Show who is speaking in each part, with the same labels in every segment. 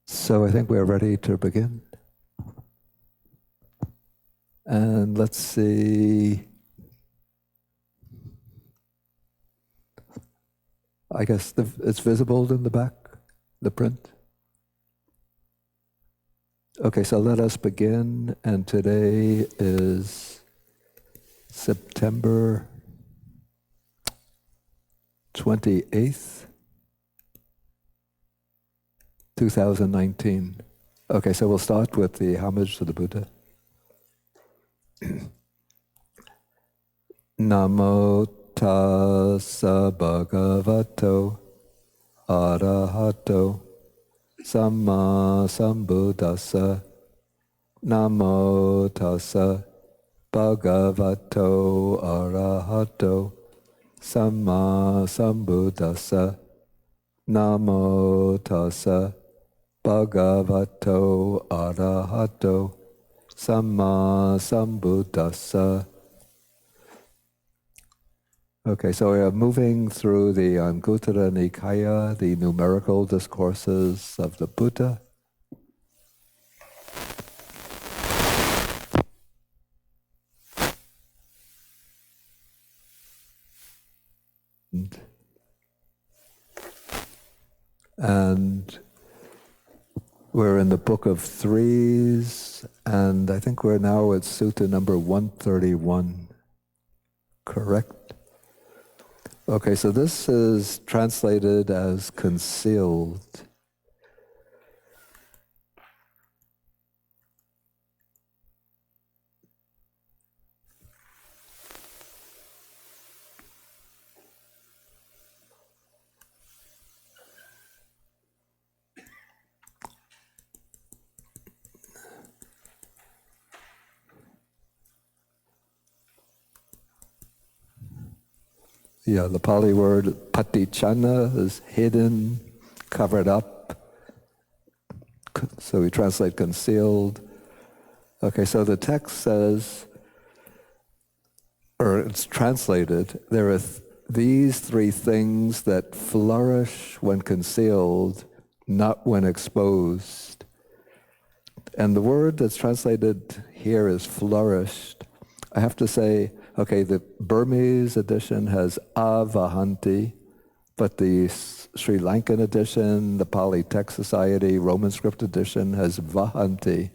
Speaker 1: So I think we're ready to begin. And let's see. I guess it's visible in the back, the print. Okay, so let us begin. And today is September 28th, 2019. Okay, so we'll start with the homage to the Buddha. Namo tassa bhagavato arahato samma sambuddhassa. Namo tassa bhagavato arahato samma sambuddhassa. Namo tassa bhagavato arahato samma sambuddhassa. Okay, so we are moving through the Anguttara Nikaya, the numerical discourses of the Buddha. And we're in the Book of Threes, and I think we're now at Sutta number 131. Correct? Okay, so this is translated as concealed. Yeah, the Pali word patichana is hidden, covered up. So we translate concealed. Okay, so the text says, or it's translated, there are these three things that flourish when concealed, not when exposed. And the word that's translated here is flourished. I have to say, okay, the Burmese edition has avahanti, but the Sri Lankan edition, the Pali Text Society, Roman script edition has vahanti.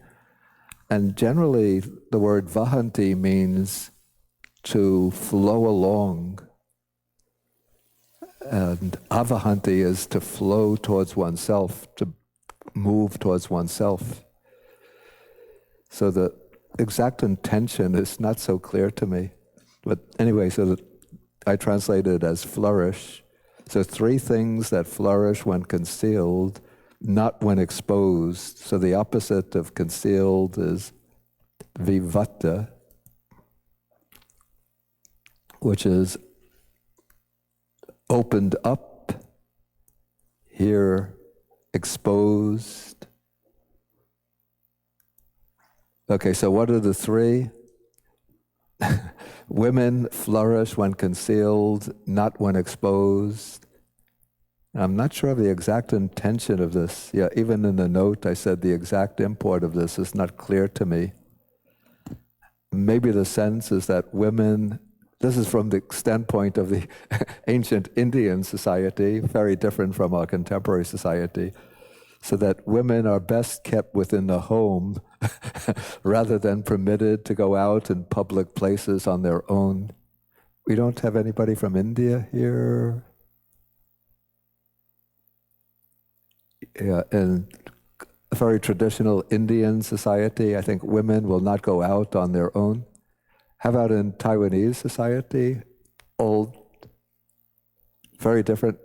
Speaker 1: And generally, the word vahanti means to flow along. And avahanti is to flow towards oneself, to move towards oneself. So the exact intention is not so clear to me. But anyway, so that I translate it as flourish. So three things that flourish when concealed, not when exposed. So the opposite of concealed is vivata, which is opened up, here exposed. Okay, so what are the three? Women flourish when concealed, not when exposed. I'm not sure of the exact intention of this. Yeah, even in the note I said the exact import of this is not clear to me. Maybe the sense is that women, this is from the standpoint of the ancient Indian society, very different from our contemporary society, so that women are best kept within the home rather than permitted to go out in public places on their own. We don't have anybody from India here. Yeah, in a very traditional Indian society, I think women will not go out on their own. How about in Taiwanese society? Old, very different.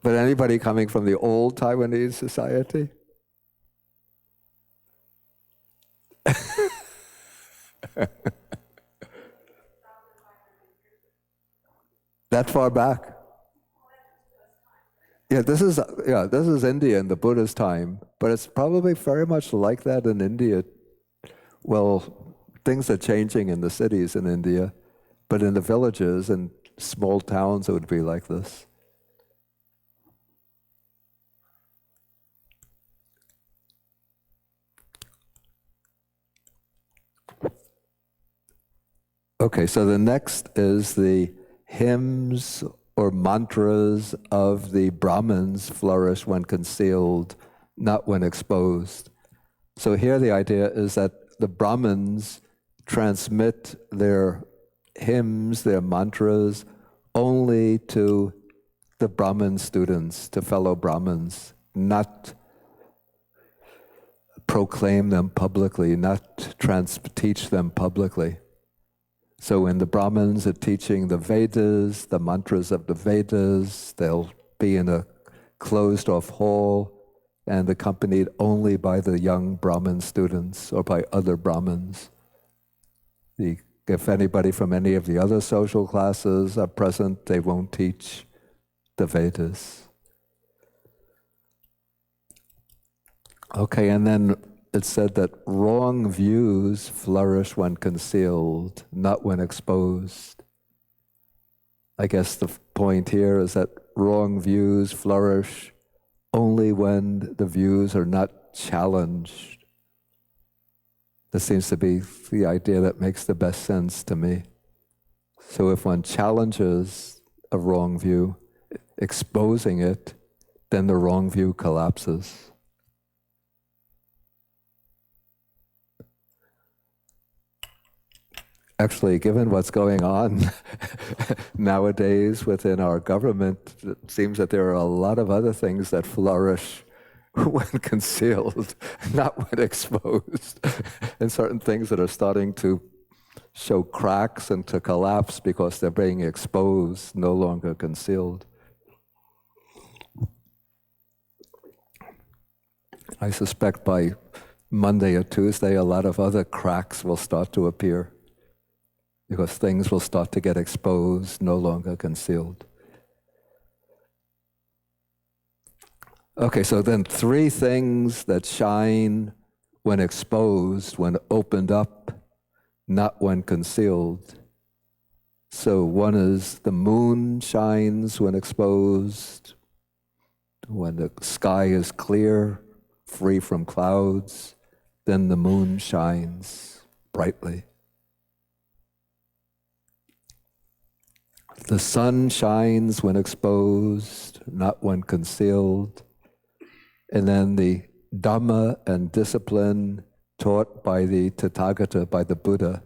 Speaker 1: But anybody coming from the old Taiwanese society? That far back? Yeah, this is India in the Buddha's time, but it's probably very much like that in India. Well, things are changing in the cities in India, but in the villages and small towns it would be like this. Okay, so the next is the hymns or mantras of the Brahmins flourish when concealed, not when exposed. So here the idea is that the Brahmins transmit their hymns, their mantras, only to the Brahmin students, to fellow Brahmins, not proclaim them publicly, not teach them publicly. So when the Brahmins are teaching the Vedas, the mantras of the Vedas, they'll be in a closed-off hall and accompanied only by the young Brahmin students or by other Brahmins. If anybody from any of the other social classes are present, they won't teach the Vedas. Okay, and then it said that wrong views flourish when concealed, not when exposed. I guess the point here is that wrong views flourish only when the views are not challenged. This seems to be the idea that makes the best sense to me. So if one challenges a wrong view, exposing it, then the wrong view collapses. Actually, given what's going on nowadays within our government, it seems that there are a lot of other things that flourish when concealed, not when exposed. And certain things that are starting to show cracks and to collapse because they're being exposed, no longer concealed. I suspect by Monday or Tuesday, a lot of other cracks will start to appear, because things will start to get exposed, no longer concealed. Okay, so then 3 things that shine when exposed, when opened up, not when concealed. So one is the moon shines when exposed, when the sky is clear, free from clouds, then the moon shines brightly. The sun shines when exposed, not when concealed. And then the Dhamma and discipline taught by the Tathagata, by the Buddha,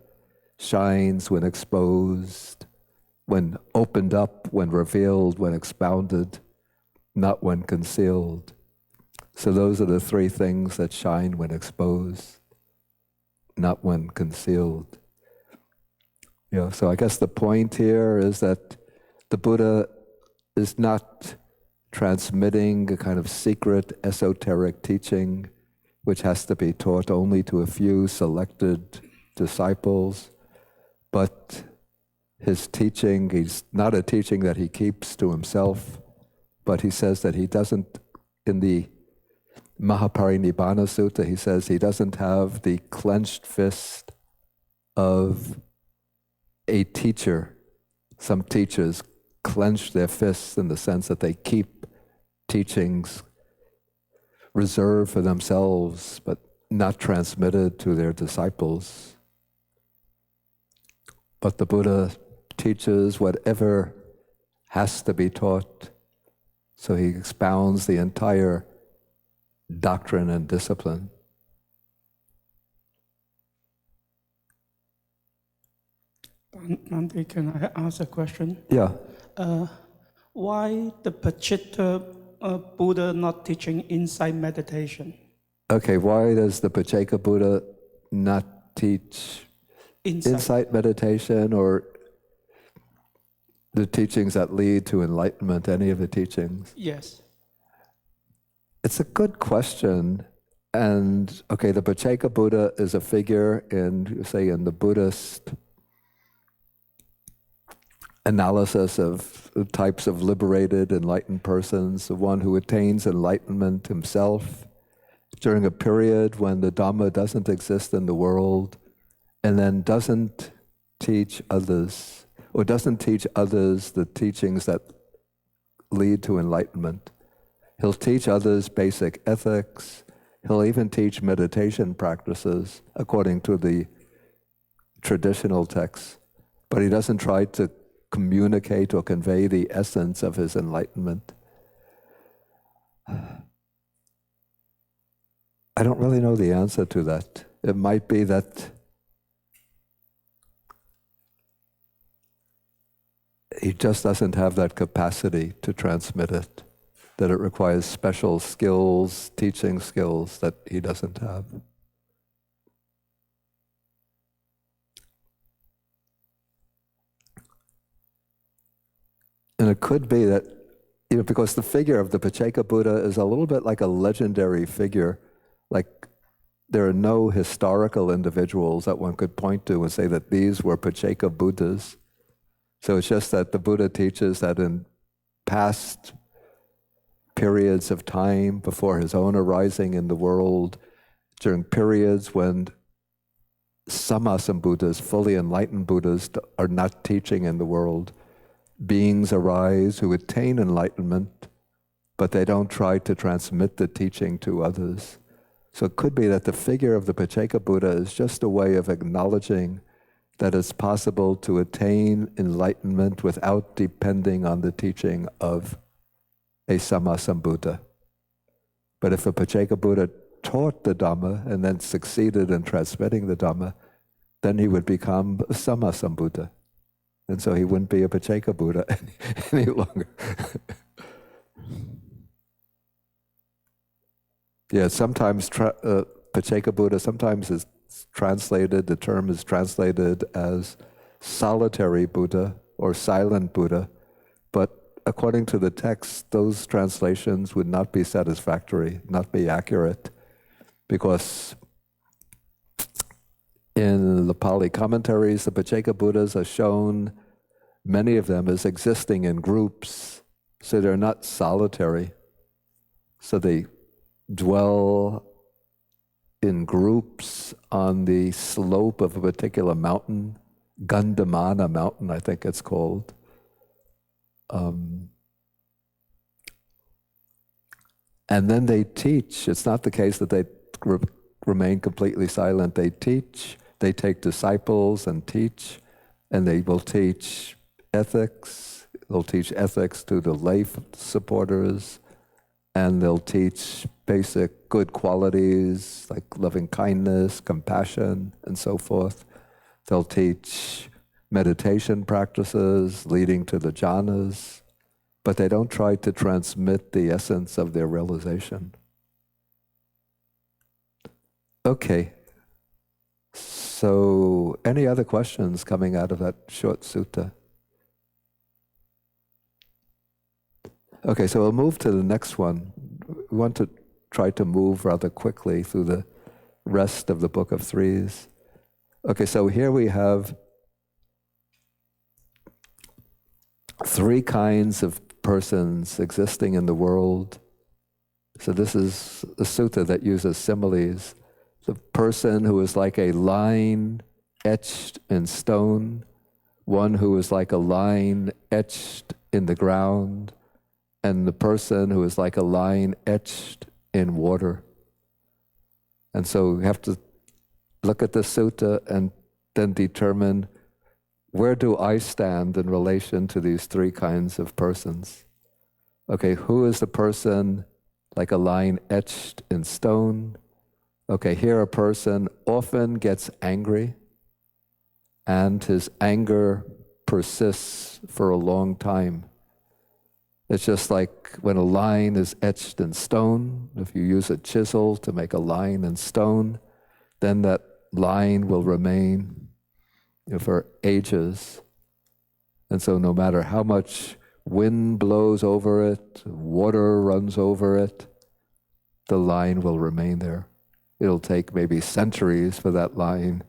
Speaker 1: shines when exposed, when opened up, when revealed, when expounded, not when concealed. So those are the 3 things that shine when exposed, not when concealed. So I guess the point here is that the Buddha is not transmitting a kind of secret, esoteric teaching which has to be taught only to a few selected disciples, but his teaching, he's not a teaching that he keeps to himself, but he says that he doesn't, in the Mahaparinibbana Sutta, he says he doesn't have the clenched fist of a teacher. Some teachers clench their fists in the sense that they keep teachings reserved for themselves, but not transmitted to their disciples. But the Buddha teaches whatever has to be taught, so he expounds the entire doctrine and discipline.
Speaker 2: Bhante, can I ask a question?
Speaker 1: Yeah.
Speaker 2: Why the Pacceka Buddha not teaching insight meditation?
Speaker 1: Okay, why does the Pacceka Buddha not teach insight meditation or the teachings that lead to enlightenment, any of the teachings?
Speaker 2: Yes.
Speaker 1: It's a good question. And okay, the Pacceka Buddha is a figure in, say, in the Buddhist analysis of types of liberated, enlightened persons, the one who attains enlightenment himself during a period when the Dhamma doesn't exist in the world and then doesn't teach others, or doesn't teach others the teachings that lead to enlightenment. He'll teach others basic ethics. He'll even teach meditation practices according to the traditional texts, but he doesn't try to communicate or convey the essence of his enlightenment. I don't really know the answer to that. It might be that he just doesn't have that capacity to transmit it, that it requires special skills, teaching skills that he doesn't have. And it could be that, because the figure of the Pacceka Buddha is a little bit like a legendary figure, like there are no historical individuals that one could point to and say that these were Pacceka Buddhas. So it's just that the Buddha teaches that in past periods of time before his own arising in the world, during periods when Sammasambuddhas, fully enlightened Buddhas, are not teaching in the world, beings arise who attain enlightenment, but they don't try to transmit the teaching to others. So it could be that the figure of the Pacceka Buddha is just a way of acknowledging that it's possible to attain enlightenment without depending on the teaching of a Sammasambuddha. But if a Pacceka Buddha taught the Dhamma and then succeeded in transmitting the Dhamma, then he would become a Sammasambuddha. And so he wouldn't be a Pacceka Buddha any longer. Yeah, sometimes Pacceka Buddha sometimes is translated, the term is translated as solitary Buddha or silent Buddha, but according to the text, those translations would not be satisfactory, not be accurate, because in the Pali commentaries, the Pacceka Buddhas are shown, many of them, as existing in groups, so they're not solitary. So they dwell in groups on the slope of a particular mountain, Gandamana mountain, I think it's called. And then they teach. It's not the case that they remain completely silent. They teach, they take disciples and teach, and they will teach ethics. They'll teach ethics to the lay supporters, and they'll teach basic good qualities like loving kindness, compassion, and so forth. They'll teach meditation practices leading to the jhanas, but they don't try to transmit the essence of their realization. Okay, so any other questions coming out of that short sutta? Okay, so we'll move to the next one. We want to try to move rather quickly through the rest of the Book of Threes. Okay, so here we have three kinds of persons existing in the world. So this is a sutta that uses similes. The person who is like a line etched in stone, one who is like a line etched in the ground, and the person who is like a line etched in water. And so we have to look at the sutta and then determine, where do I stand in relation to these three kinds of persons? Okay, who is the person like a line etched in stone? Okay, here a person often gets angry, and his anger persists for a long time. It's just like when a line is etched in stone. If you use a chisel to make a line in stone, then that line will remain for ages. And so no matter how much wind blows over it, water runs over it, the line will remain there. It'll take maybe centuries for that line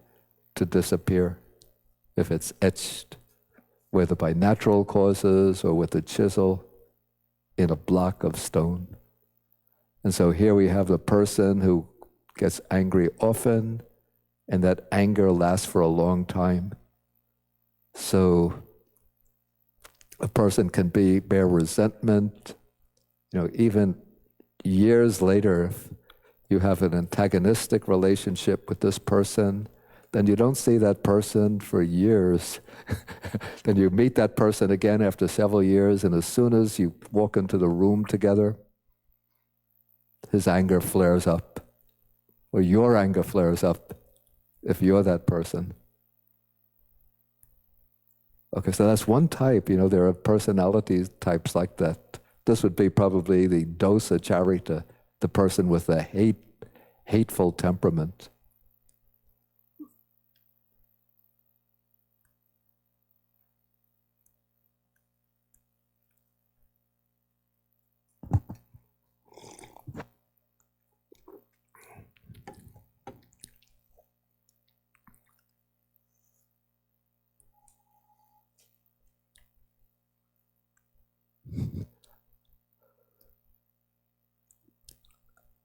Speaker 1: to disappear if it's etched, whether by natural causes or with a chisel, in a block of stone. And so here we have the person who gets angry often, and that anger lasts for a long time. So a person can bear resentment, even years later. If you have an antagonistic relationship with this person, then you don't see that person for years. Then you meet that person again after several years, and as soon as you walk into the room together, his anger flares up, or your anger flares up if you're that person. Okay, so that's one type. There are personality types like that. This would be probably the dosa charita, the person with the hateful temperament.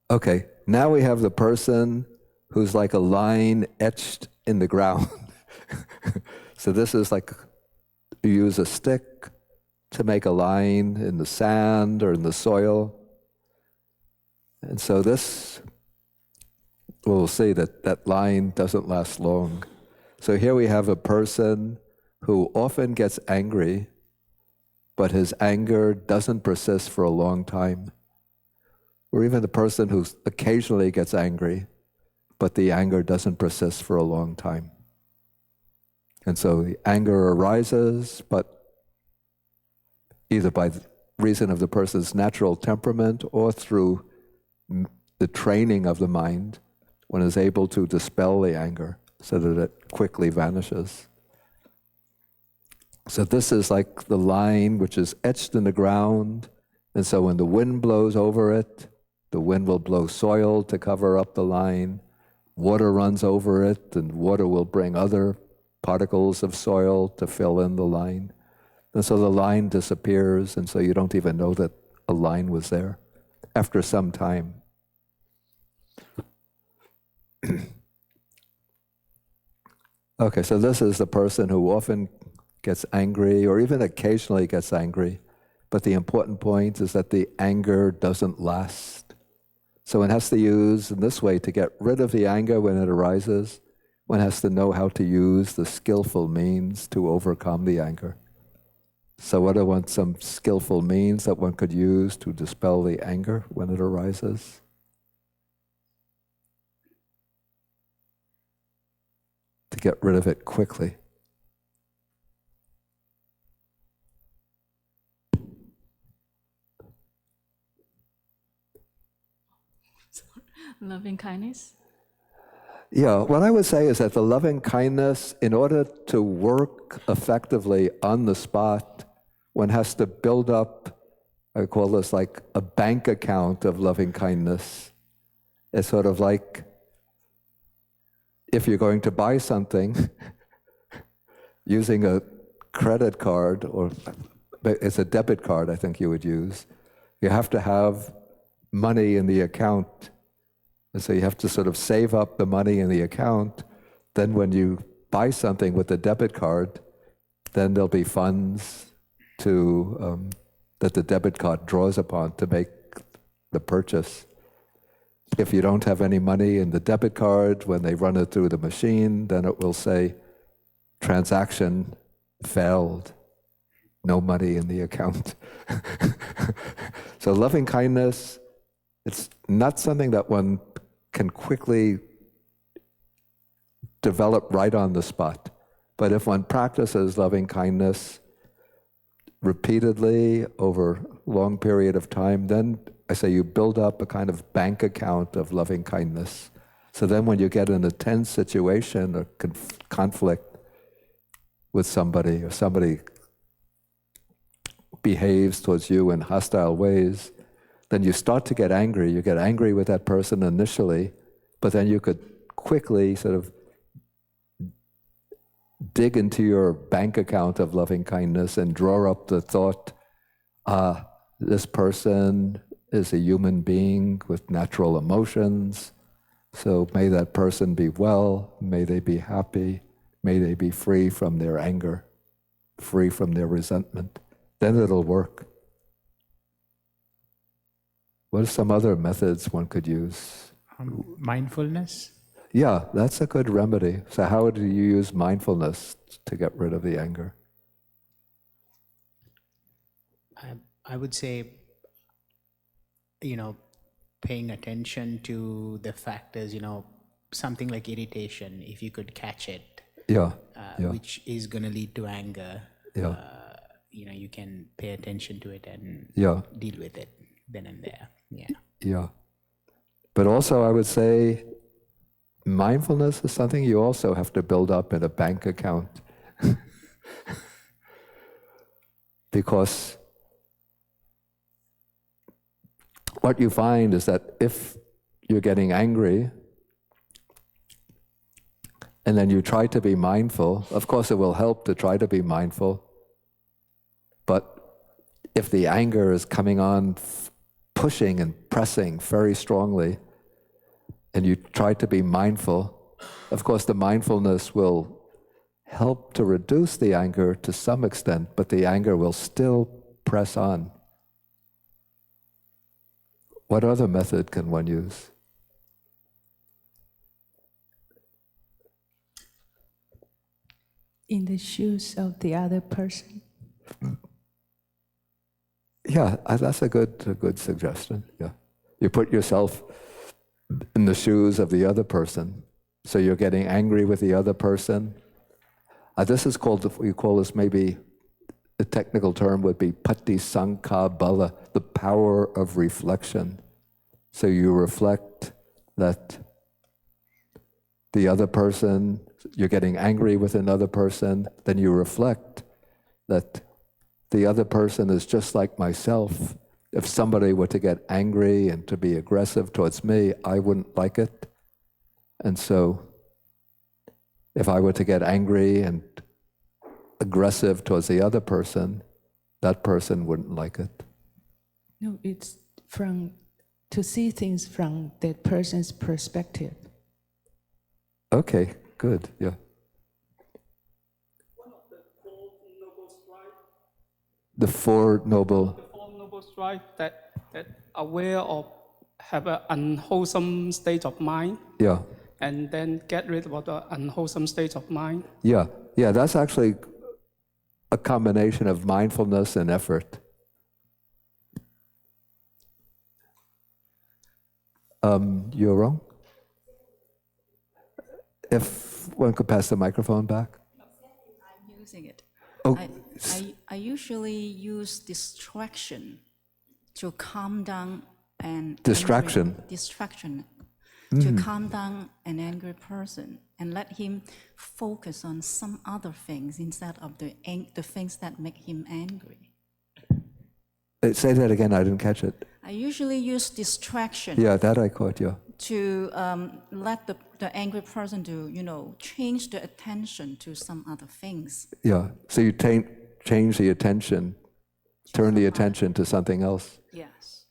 Speaker 1: Okay, now we have the person who's like a line etched in the ground. So this is like you use a stick to make a line in the sand or in the soil. And so this, we'll see that line doesn't last long. So here we have a person who often gets angry, but his anger doesn't persist for a long time. Or even the person who occasionally gets angry, but the anger doesn't persist for a long time. And so the anger arises, but either by reason of the person's natural temperament or through the training of the mind, one is able to dispel the anger so that it quickly vanishes. So this is like the line which is etched in the ground, and so when the wind blows over it, the wind will blow soil to cover up the line, water runs over it, and water will bring other particles of soil to fill in the line. And so the line disappears, and so you don't even know that a line was there after some time. Okay, so this is the person who often gets angry, or even occasionally gets angry, but the important point is that the anger doesn't last. So one has to use, in this way, to get rid of the anger when it arises, one has to know how to use the skillful means to overcome the anger. So what are some skillful means that one could use to dispel the anger when it arises? To get rid of it quickly.
Speaker 3: Loving kindness?
Speaker 1: Yeah, what I would say is that the loving kindness, in order to work effectively on the spot, one has to build up, I call this like a bank account of loving kindness. It's sort of like if you're going to buy something using a credit card, or it's a debit card I think you would use, you have to have money in the account. And so you have to sort of save up the money in the account. Then when you buy something with the debit card, then there'll be funds to that the debit card draws upon to make the purchase. If you don't have any money in the debit card, when they run it through the machine, then it will say, transaction failed, no money in the account. So loving kindness, it's not something that one can quickly develop right on the spot. But if one practices loving kindness repeatedly over a long period of time, then I say you build up a kind of bank account of loving kindness. So then when you get in a tense situation or conflict with somebody, or somebody behaves towards you in hostile ways, then you start to get angry. You get angry with that person initially, but then you could quickly sort of dig into your bank account of loving kindness and draw up the thought, this person is a human being with natural emotions, So may that person be well, may they be happy, may they be free from their anger, free from their resentment. Then it'll work. What are some other methods one could use?
Speaker 3: Mindfulness.
Speaker 1: Yeah, that's a good remedy. So how do you use mindfulness to get rid of the anger?
Speaker 3: I would say, paying attention to the factors, something like irritation, if you could catch it, which is going to lead to anger, you can pay attention to it and deal with it then and there.
Speaker 1: Yeah. But also I would say mindfulness is something you also have to build up in a bank account. Because what you find is that if you're getting angry and then you try to be mindful, of course it will help to try to be mindful, but if the anger is coming on, pushing and pressing very strongly, and you try to be mindful, of course the mindfulness will help to reduce the anger to some extent, but the anger will still press on. What other method can one use?
Speaker 4: In the shoes of the other person.
Speaker 1: Yeah, that's a good suggestion. Yeah, you put yourself in the shoes of the other person, so you're getting angry with the other person. This is called, we call this, maybe the technical term would be patisankha-bala, the power of reflection. So you reflect that the other person, you're getting angry with another person, then you reflect that the other person is just like myself. If somebody were to get angry and to be aggressive towards me, I wouldn't like it. And so if I were to get angry and aggressive towards the other person, that person wouldn't like it.
Speaker 4: No, it's to see things from that person's perspective.
Speaker 1: Okay, good, yeah.
Speaker 2: One of the Four Noble Strides.
Speaker 1: The Four Noble
Speaker 2: Strides that aware of, have an unwholesome state of mind.
Speaker 1: Yeah.
Speaker 2: And then get rid of the unwholesome state of mind.
Speaker 1: Yeah, that's actually a combination of mindfulness and effort. You're wrong? If one could pass the microphone back.
Speaker 5: I'm using it.
Speaker 1: Oh.
Speaker 5: I usually use distraction to calm down an
Speaker 1: Distraction?
Speaker 5: to calm down an angry person and let him focus on some other things instead of the things that make him angry.
Speaker 1: Say that again, I didn't catch it.
Speaker 5: I usually use distraction.
Speaker 1: Yeah, that I caught, yeah.
Speaker 5: To let the angry person to, change the attention to some other things.
Speaker 1: Yeah, so you change the attention, turn the attention to something else.
Speaker 5: Yes.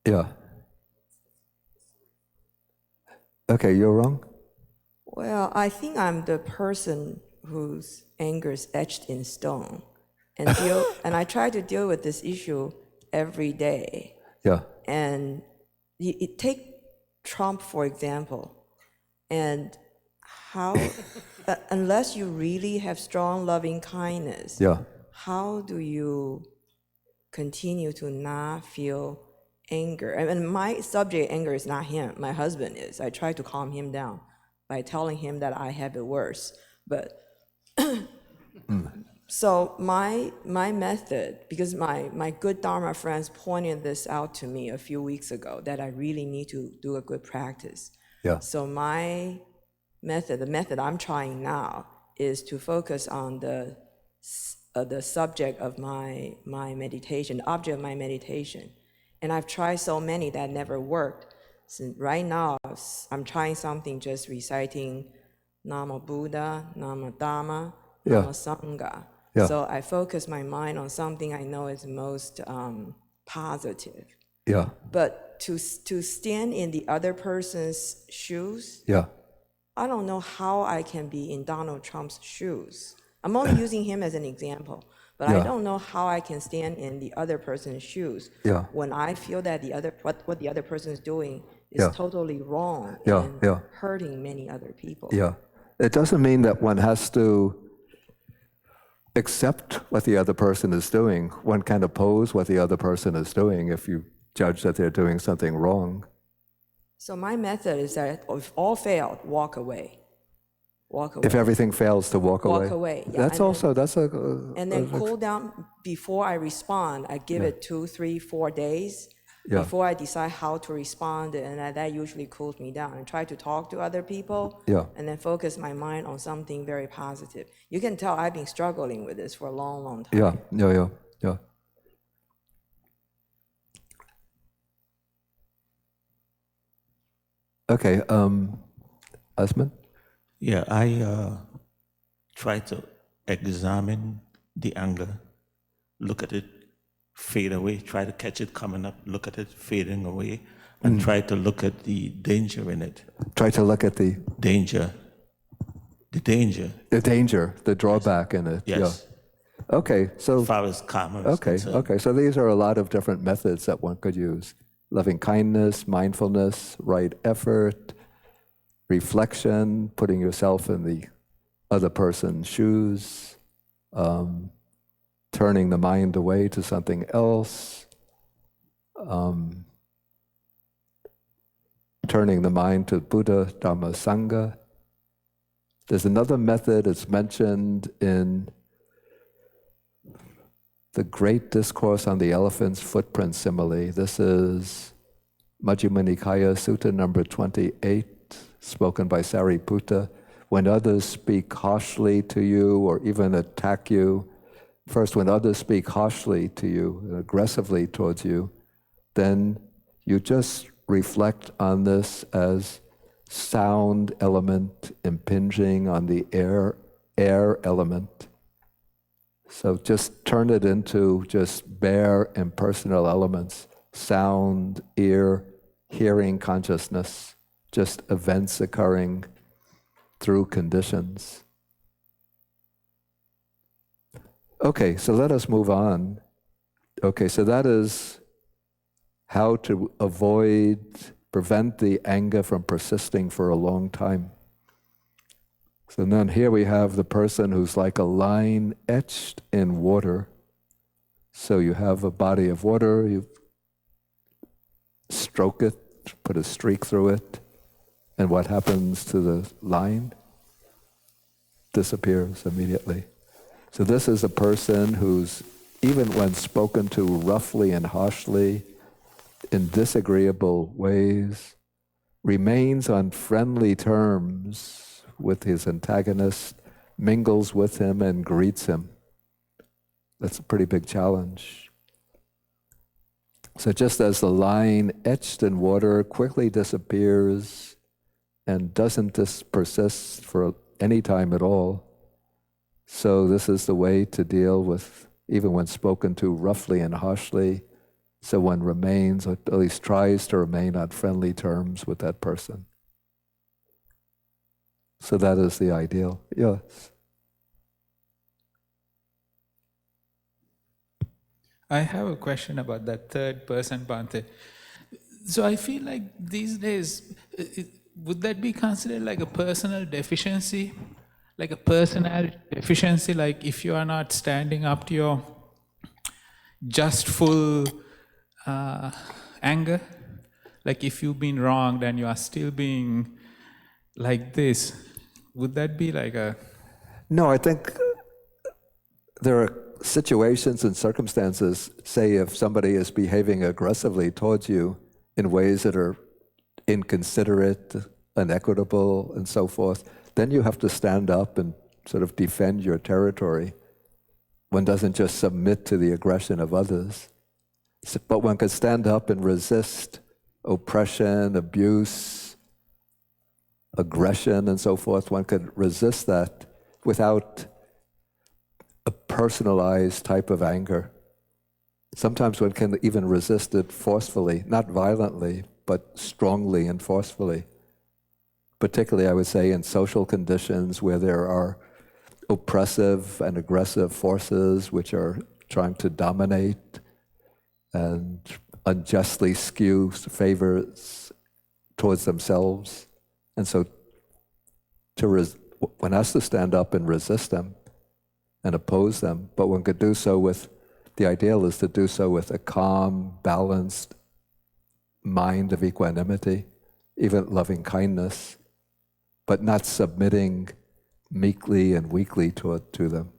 Speaker 1: Yeah. Okay, you're wrong?
Speaker 6: Well, I think I'm the person whose anger is etched in stone, and I try to deal with this issue every day.
Speaker 1: Yeah.
Speaker 6: And you take Trump, for example, and how, unless you really have strong loving kindness, how do you continue to not feel anger? I mean, my subject anger is not him, my husband is. I try to calm him down by telling him that I have it worse. But so my method, because my good Dharma friends pointed this out to me a few weeks ago, that I really need to do a good practice.
Speaker 1: Yeah.
Speaker 6: So my method, the method I'm trying now, is to focus on the subject of my meditation, the object of my meditation. And I've tried so many that never worked. So right now, I'm trying something, just reciting Namo Buddha, Namo Dhamma, Namo Sangha.
Speaker 1: Yeah.
Speaker 6: So I focus my mind on something I know is most positive.
Speaker 1: Yeah.
Speaker 6: But to stand in the other person's shoes,
Speaker 1: Yeah.
Speaker 6: I don't know how I can be in Donald Trump's shoes. I'm only using him as an example, but I don't know how I can stand in the other person's shoes when I feel that what the other person is doing is totally wrong and hurting many other people.
Speaker 1: Yeah. It doesn't mean that one has to accept what the other person is doing. One can oppose what the other person is doing if you judge that they're doing something wrong.
Speaker 6: So my method is that if all failed, walk away. Walk away.
Speaker 1: If everything fails, to walk away.
Speaker 6: Walk away. Yeah.
Speaker 1: And
Speaker 6: then cool down before I respond. I give it 2, 3, 4 days before I decide how to respond, and that usually cools me down. And try to talk to other people, and then focus my mind on something very positive. You can tell I've been struggling with this for a long, long time.
Speaker 1: Yeah. Okay, Asman?
Speaker 7: Yeah, I try to examine the anger, look at it fade away, try to catch it coming up, look at it fading away, and try to look at the danger in it.
Speaker 1: Try to look at the
Speaker 7: danger. The danger.
Speaker 1: The danger, the drawback in it.
Speaker 7: Yes.
Speaker 1: Yeah. Okay, so
Speaker 7: as far as karma is concerned.
Speaker 1: Okay. So these are a lot of different methods that one could use: loving kindness, mindfulness, right effort, reflection, putting yourself in the other person's shoes, turning the mind away to something else, turning the mind to Buddha, Dhamma, Sangha. There's another method, it's mentioned in the great discourse on the elephant's footprint simile. This is Majjhima Nikaya, Sutta number 28, spoken by Sariputta. When others speak harshly to you or even attack you, first, when others speak harshly to you, aggressively towards you, then you just reflect on this as sound element impinging on the air element. So just turn it into just bare impersonal elements, sound, ear, hearing consciousness, just events occurring through conditions. Okay, so let us move on. Okay, so that is how to prevent the anger from persisting for a long time. So then here we have the person who's like a line etched in water. So you have a body of water, you stroke it, put a streak through it, and what happens to the line? Disappears immediately. So this is a person who's, even when spoken to roughly and harshly, in disagreeable ways, remains on friendly terms with his antagonist, mingles with him and greets him. That's a pretty big challenge. So just as the line etched in water quickly disappears and doesn't persist for any time at all, so this is the way to deal with, even when spoken to roughly and harshly, so one remains, or at least tries to remain on friendly terms with that person. So that is the ideal. Yes.
Speaker 8: I have a question about that third person, Bhante. So I feel like these days, would that be considered like a personal deficiency? Like a personality deficiency, like if you are not standing up to your just full anger, like if you've been wronged and you are still being like this, would that be like a...
Speaker 1: No, I think there are situations and circumstances, say if somebody is behaving aggressively towards you in ways that are inconsiderate, inequitable, and so forth, then you have to stand up and sort of defend your territory. One doesn't just submit to the aggression of others, but one could stand up and resist oppression, abuse, aggression, and so forth. One could resist that without personalized type of anger. Sometimes one can even resist it forcefully, not violently, but strongly and forcefully. Particularly, I would say, in social conditions where there are oppressive and aggressive forces which are trying to dominate and unjustly skew favors towards themselves. And so one has to stand up and resist them and oppose them, but one could do so with, the ideal is to do so with a calm, balanced mind of equanimity, even loving kindness, but not submitting meekly and weakly to them.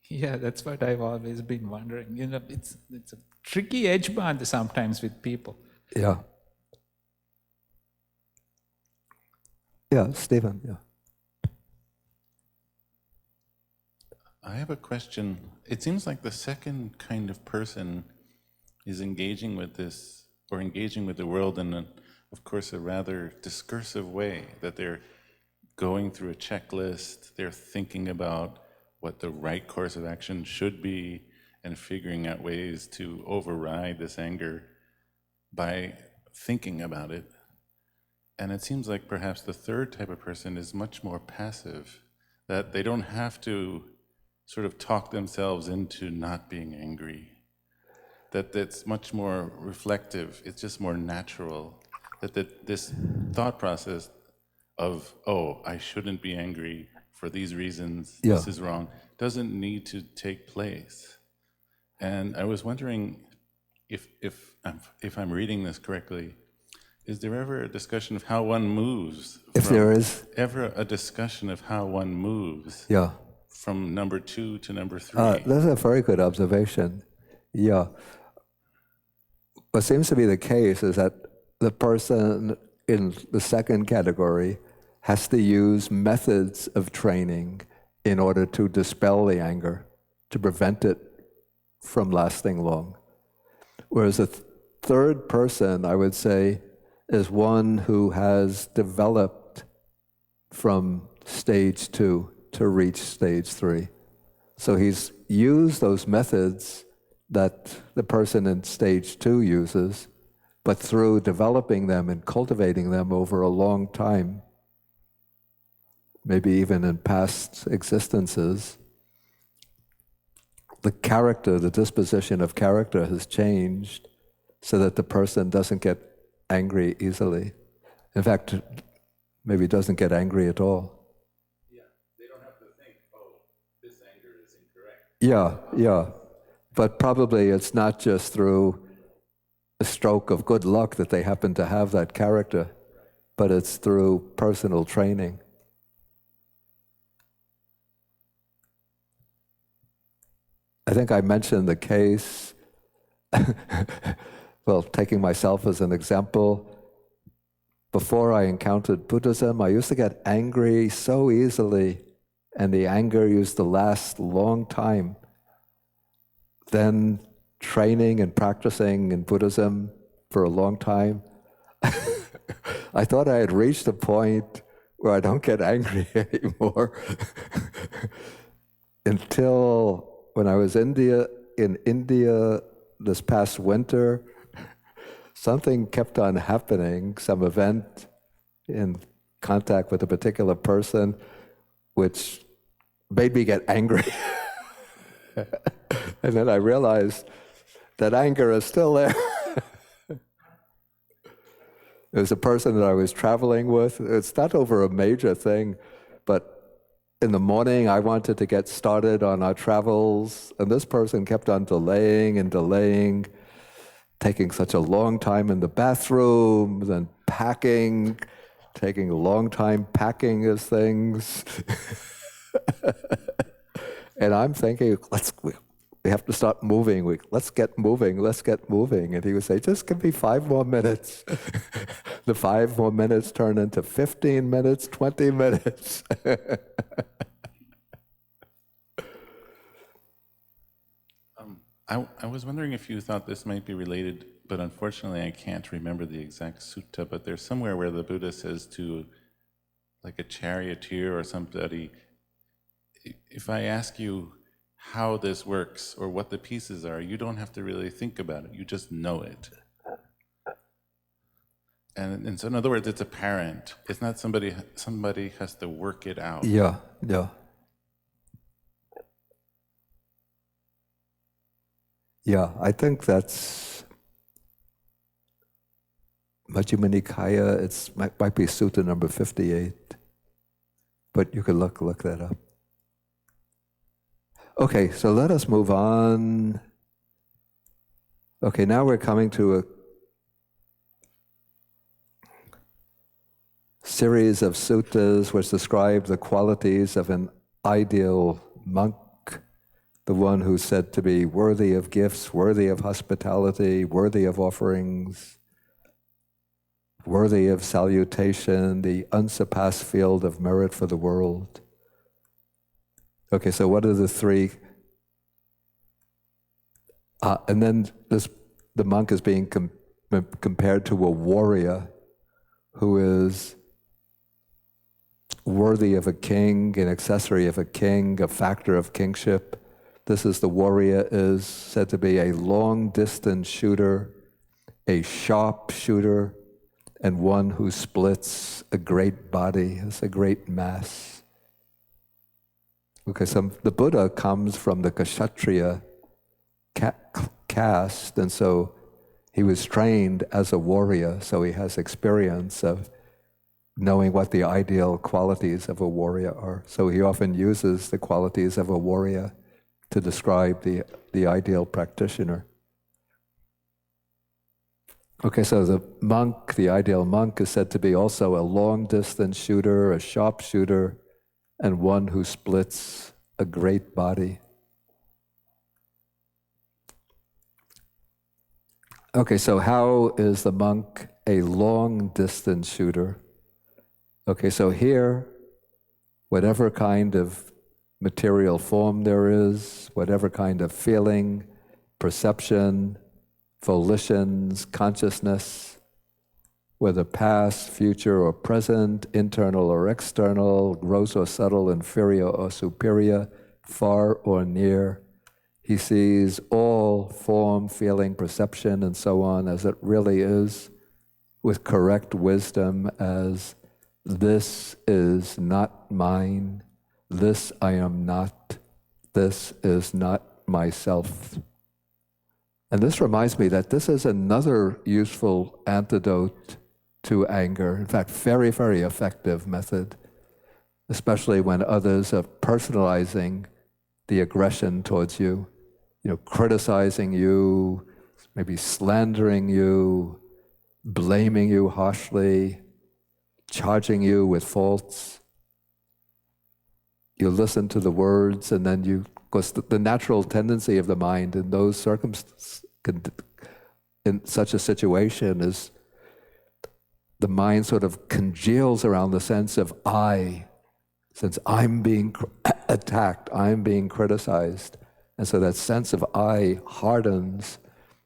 Speaker 8: Yeah, that's what I've always been wondering. It's a tricky edge band sometimes with people.
Speaker 1: Yeah. Yeah, Stephen, yeah.
Speaker 9: I have a question. It seems like the second kind of person is engaging with this, or engaging with the world in, of course, a rather discursive way, that they're going through a checklist, they're thinking about what the right course of action should be, and figuring out ways to override this anger by thinking about it. And it seems like perhaps the third type of person is much more passive, that they don't have to sort of talk themselves into not being angry, that it's much more reflective, it's just more natural, that this thought process of, oh, I shouldn't be angry for these reasons, this is wrong, doesn't need to take place. And I was wondering if I'm reading this correctly, is there ever a discussion of how one moves?
Speaker 1: If there is
Speaker 9: ever a discussion of how one moves from number 2 to number 3?
Speaker 1: That's a very good observation. Yeah. What seems to be the case is that the person in the second category has to use methods of training in order to dispel the anger, to prevent it from lasting long. Whereas the third person, I would say, is one who has developed from stage 2 to reach stage 3. So he's used those methods that the person in stage 2 uses, but through developing them and cultivating them over a long time, maybe even in past existences, the character, the disposition of character has changed so that the person doesn't get angry easily. In fact, maybe doesn't get angry at all.
Speaker 9: Yeah, they don't have to think, oh, this anger is incorrect.
Speaker 1: Yeah. But probably it's not just through a stroke of good luck that they happen to have that character, but it's through personal training. I think I mentioned the case, well, taking myself as an example, before I encountered Buddhism, I used to get angry so easily, and the anger used to last a long time. Then training and practicing in Buddhism for a long time, I thought I had reached a point where I don't get angry anymore. Until when I was in India this past winter, something kept on happening, some event in contact with a particular person, which made me get angry. And then I realized that anger is still there. It was a person that I was traveling with. It's not over a major thing, but in the morning I wanted to get started on our travels, and this person kept on delaying and delaying, taking such a long time in the bathroom, then packing, taking a long time packing his things. And I'm thinking, we have to start moving. Let's get moving. And he would say, just give me 5 more minutes. The 5 more minutes turn into 15 minutes, 20 minutes.
Speaker 9: I was wondering if you thought this might be related, but unfortunately I can't remember the exact sutta, but there's somewhere where the Buddha says to like a charioteer or somebody, if I ask you, how this works or what the pieces are. You don't have to really think about it. You just know it. And so in other words, it's apparent. It's not somebody has to work it out.
Speaker 1: Yeah. Yeah, I think that's Majjhima Nikaya. It might be Sutta number 58, but you could look that up. Okay, so let us move on. Okay, now we're coming to a series of suttas which describe the qualities of an ideal monk, the one who's said to be worthy of gifts, worthy of hospitality, worthy of offerings, worthy of salutation, the unsurpassed field of merit for the world. Okay, so what are the three? And then the monk is being compared to a warrior who is worthy of a king, an accessory of a king, a factor of kingship. This is the warrior is said to be a long-distance shooter, a sharpshooter, and one who splits a great body. It's a great mass. Okay, so the Buddha comes from the Kshatriya caste, and so he was trained as a warrior, so he has experience of knowing what the ideal qualities of a warrior are. So he often uses the qualities of a warrior to describe the ideal practitioner. Okay, so the monk, the ideal monk, is said to be also a long-distance shooter, a sharpshooter, and one who splits a great body. Okay, so how is the monk a long-distance shooter? Okay, so here, whatever kind of material form there is, whatever kind of feeling, perception, volitions, consciousness, whether past, future, or present, internal or external, gross or subtle, inferior or superior, far or near, he sees all form, feeling, perception, and so on as it really is, with correct wisdom as this is not mine, this I am not, this is not myself. And this reminds me that this is another useful antidote to anger. In fact, very, very effective method, especially when others are personalizing the aggression towards you, criticizing you, maybe slandering you, blaming you harshly, charging you with faults. You listen to the words, and then of course, the natural tendency of the mind in those circumstances, in such a situation, is the mind sort of congeals around the sense of I, since I'm being attacked, I'm being criticized. And so that sense of I hardens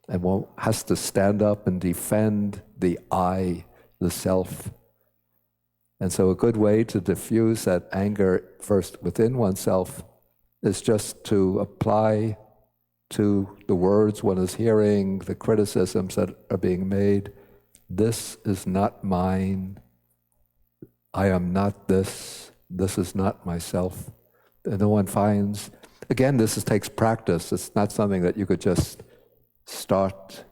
Speaker 1: and one has to stand up and defend the I, the self. And so a good way to diffuse that anger first within oneself is just to apply to the words one is hearing, the criticisms that are being made. This is not mine. I am not this. This is not myself. And no one finds, again, this takes practice. It's not something that you could just start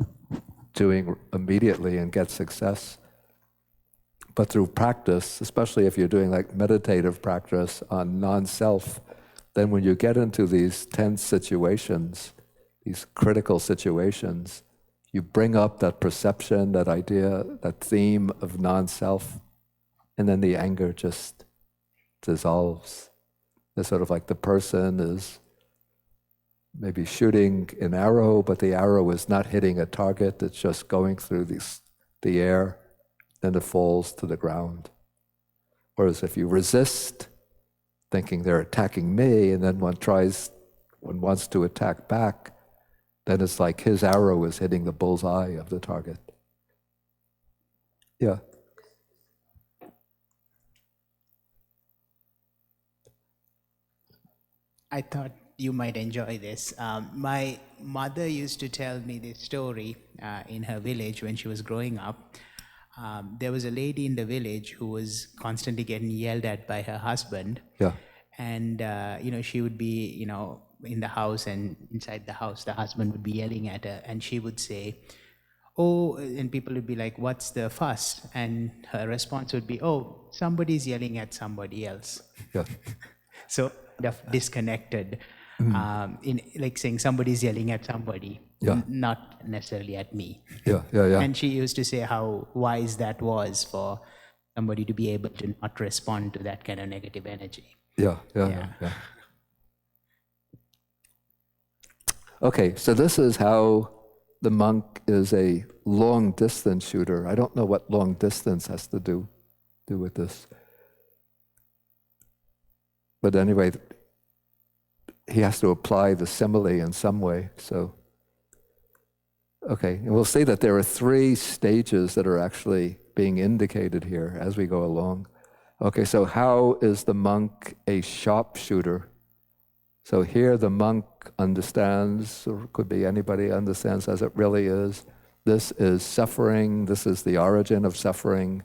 Speaker 1: doing immediately and get success. But through practice, especially if you're doing like meditative practice on non-self, then when you get into these tense situations, these critical situations, you bring up that perception, that idea, that theme of non-self, and then the anger just dissolves. It's sort of like the person is maybe shooting an arrow, but the arrow is not hitting a target, it's just going through the air, then it falls to the ground. Whereas if you resist, thinking they're attacking me, and then one wants to attack back, then it's like his arrow is hitting the bullseye of the target. Yeah.
Speaker 3: I thought you might enjoy this. My mother used to tell me this story in her village when she was growing up. There was a lady in the village who was constantly getting yelled at by her husband.
Speaker 1: Yeah.
Speaker 3: And, she would be, in the house, and inside the house, the husband would be yelling at her, and she would say, oh, and people would be like, what's the fuss? And her response would be, oh, somebody's yelling at somebody else.
Speaker 1: Yeah.
Speaker 3: So disconnected, in like saying somebody's yelling at somebody, not necessarily at me.
Speaker 1: Yeah.
Speaker 3: And she used to say how wise that was for somebody to be able to not respond to that kind of negative energy.
Speaker 1: Yeah. Okay, so this is how the monk is a long distance shooter. I don't know what long distance has to do with this. But anyway, he has to apply the simile in some way. So, okay, and we'll see that there are 3 stages that are actually being indicated here as we go along. Okay, so how is the monk a sharpshooter? So here the monk understands, or could be anybody understands as it really is. This is suffering, this is the origin of suffering,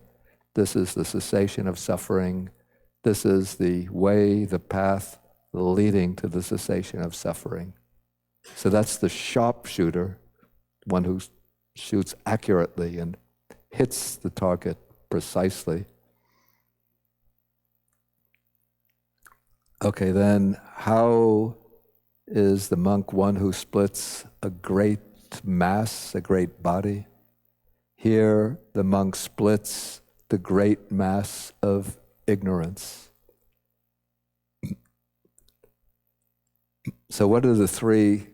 Speaker 1: this is the cessation of suffering, this is the way, the path leading to the cessation of suffering. So that's the sharpshooter, one who shoots accurately and hits the target precisely. Okay, then how is the monk one who splits a great mass, a great body? Here, the monk splits the great mass of ignorance. So what are the 3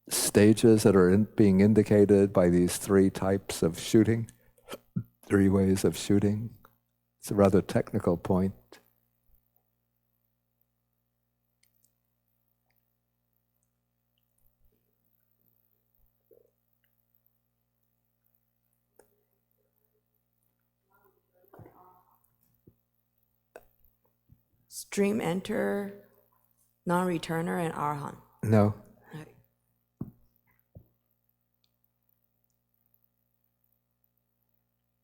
Speaker 1: stages that are being indicated by these 3 types of shooting? 3 ways of shooting. It's a rather technical point.
Speaker 6: Stream enter, non-returner, and arhan.
Speaker 1: No.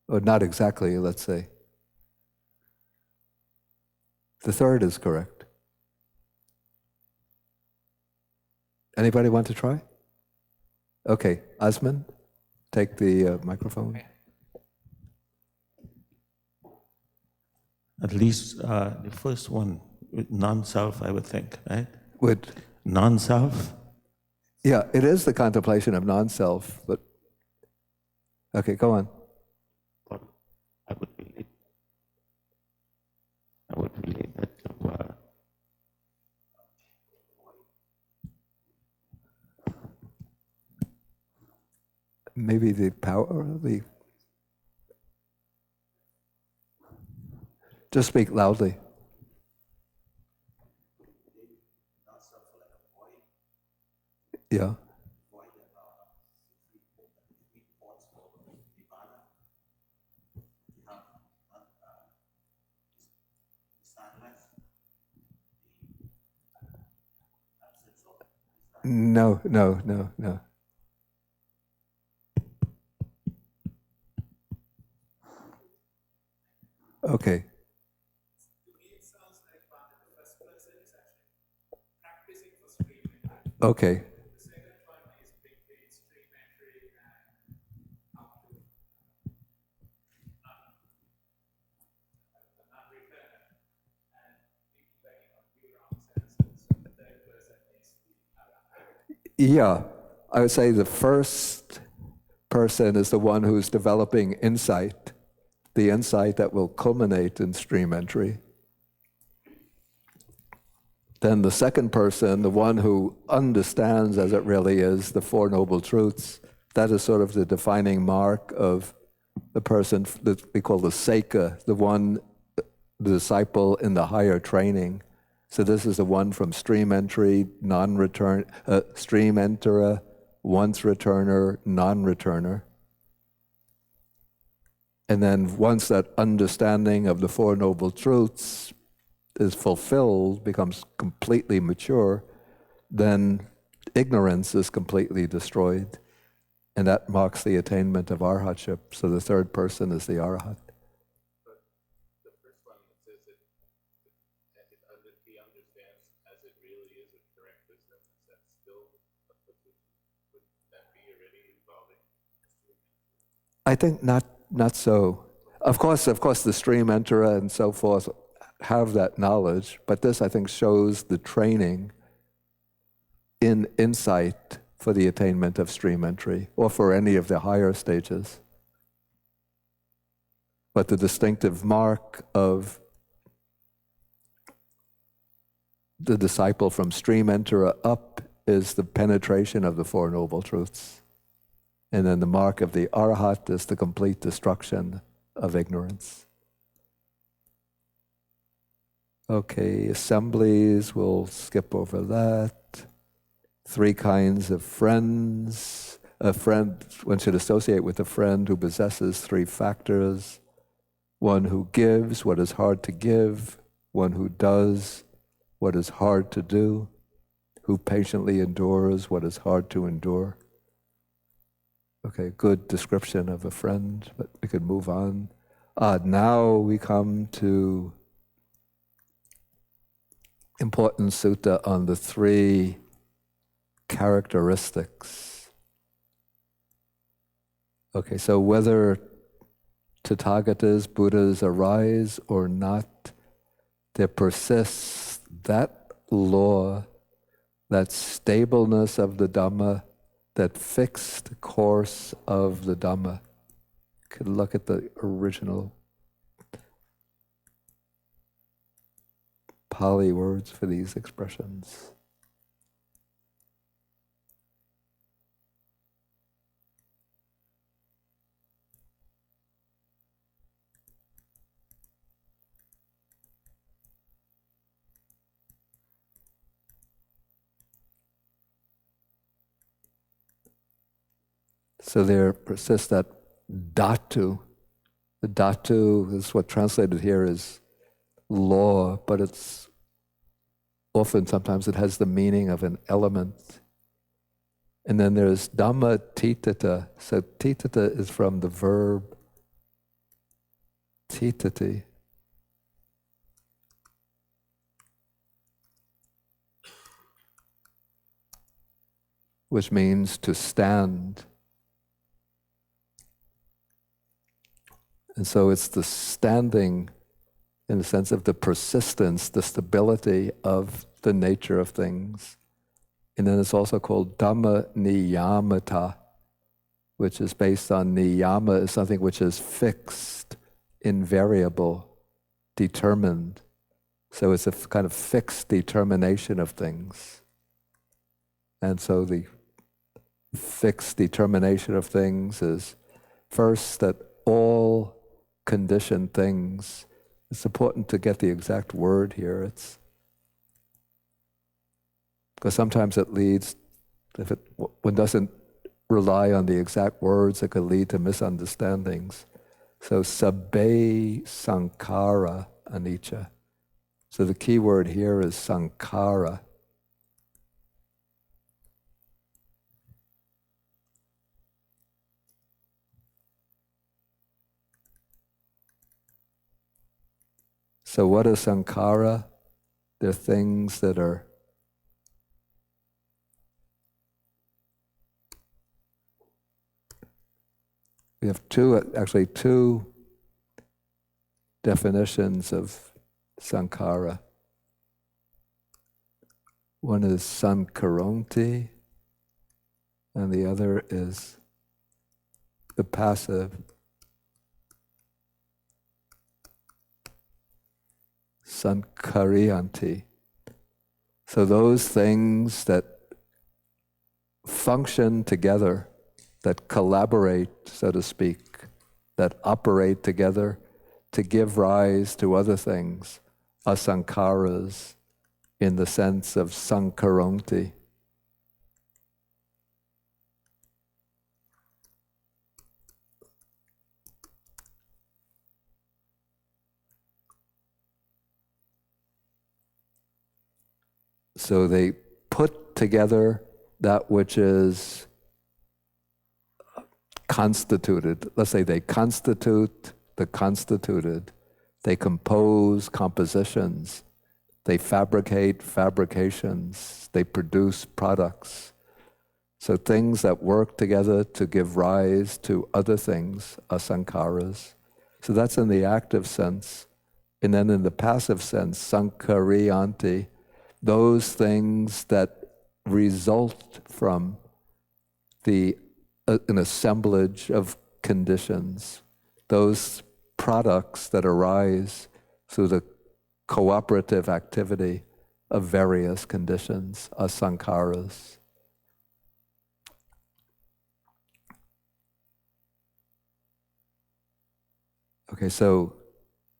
Speaker 1: Or not exactly, let's say. The 3rd is correct. Anybody want to try? Okay, Asman, take the microphone.
Speaker 7: At least the first one, with non-self, I would think, right?
Speaker 1: With
Speaker 7: non-self?
Speaker 1: Yeah, it is the contemplation of non-self, but okay, go on.
Speaker 7: I would relate that to
Speaker 1: maybe the power, just speak loudly. Yeah. No. Okay. Okay. Yeah, I would say the first person is the one who's developing insight, the insight that will culminate in stream entry. Then the second person, the one who understands as it really is the Four Noble Truths, that is sort of the defining mark of the person that we call the Seika, the disciple in the higher training. So this is the one from stream entry, non-return, stream enterer, once returner, non-returner. And then once that understanding of the Four Noble Truths is fulfilled, becomes completely mature, then ignorance is completely destroyed. And that marks the attainment of arhatship. So the third person is the arhat.
Speaker 9: But the first one says that he understands as it really is a correct wisdom. Is that still a position? Would that be already involving?
Speaker 1: I think not so. Of course, the stream enterer and so forth have that knowledge, but this, I think, shows the training in insight for the attainment of stream entry, or for any of the higher stages. But the distinctive mark of the disciple from stream enterer up is the penetration of the Four Noble Truths. And then the mark of the arhat is the complete destruction of ignorance. Okay, assemblies, we'll skip over that. 3 kinds of friends. A friend, one should associate with a friend who possesses 3 factors. One who gives what is hard to give, one who does what is hard to do, who patiently endures what is hard to endure. Okay, good description of a friend, but we could move on. Now we come to important sutta on the 3 characteristics. Okay, so whether Tathagatas, Buddhas arise or not, there persists that law, that stableness of the Dhamma, that fixed course of the Dhamma. You could look at the original Pali words for these expressions. So there persists that dhatu. The dhatu is what translated here is law, but it's often, sometimes it has the meaning of an element. And then there's dhamma titata. So titata is from the verb titati. Which means to stand. And so it's the standing in the sense of the persistence, the stability of the nature of things. And then it's also called Dhamma niyamata, which is based on niyama, is something which is fixed, invariable, determined. So it's a kind of fixed determination of things. And so the fixed determination of things is first that all conditioned things, it's important to get the exact word here. It's because sometimes it leads, if one doesn't rely on the exact words, it could lead to misunderstandings. So sabbe sankhara anicca. So the key word here is sankhara. So what is sankhara? They're things that are we have two definitions of sankhara. One is sankaronti, and the other is the passive. Sankariyanti. So those things that function together, that collaborate, so to speak, that operate together to give rise to other things, are sankharas in the sense of sankaronti. So they put together that which is constituted. Let's say they constitute the constituted. They compose compositions. They fabricate fabrications. They produce products. So things that work together to give rise to other things are sankharas. So that's in the active sense. And then in the passive sense, sankhariyanti, those things that result from an assemblage of conditions, those products that arise through the cooperative activity of various conditions are sankharas. Okay, so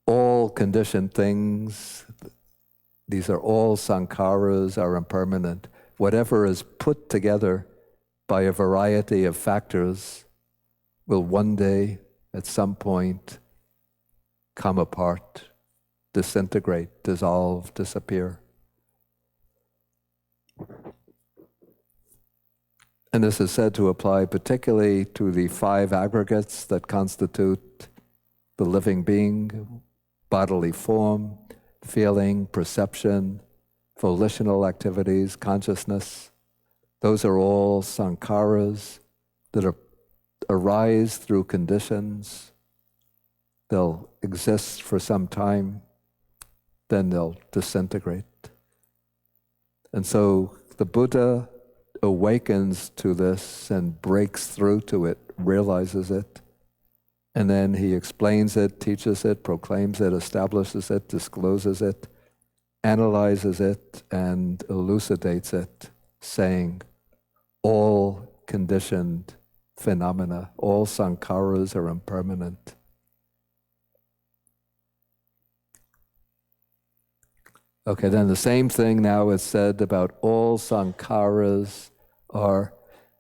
Speaker 1: all conditioned things, these are all sankharas, are impermanent. Whatever is put together by a variety of factors will one day, at some point, come apart, disintegrate, dissolve, disappear. And this is said to apply particularly to the 5 aggregates that constitute the living being: bodily form, feeling, perception, volitional activities, consciousness. Those are all sankharas that arise through conditions. They'll exist for some time, then they'll disintegrate. And so the Buddha awakens to this and breaks through to it, realizes it, and then he explains it, teaches it, proclaims it, establishes it, discloses it, analyzes it, and elucidates it, saying, all conditioned phenomena, all sankharas are impermanent. Okay, then the same thing now is said about all sankharas are,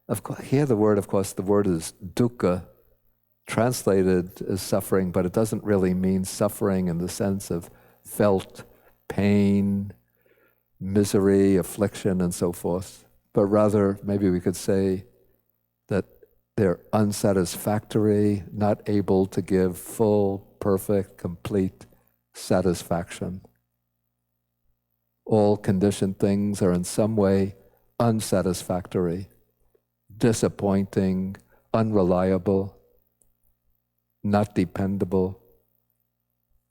Speaker 1: of course, here the word is dukkha, translated as suffering, but it doesn't really mean suffering in the sense of felt pain, misery, affliction, and so forth. But rather, maybe we could say that they're unsatisfactory, not able to give full, perfect, complete satisfaction. All conditioned things are in some way unsatisfactory, disappointing, unreliable, not dependable,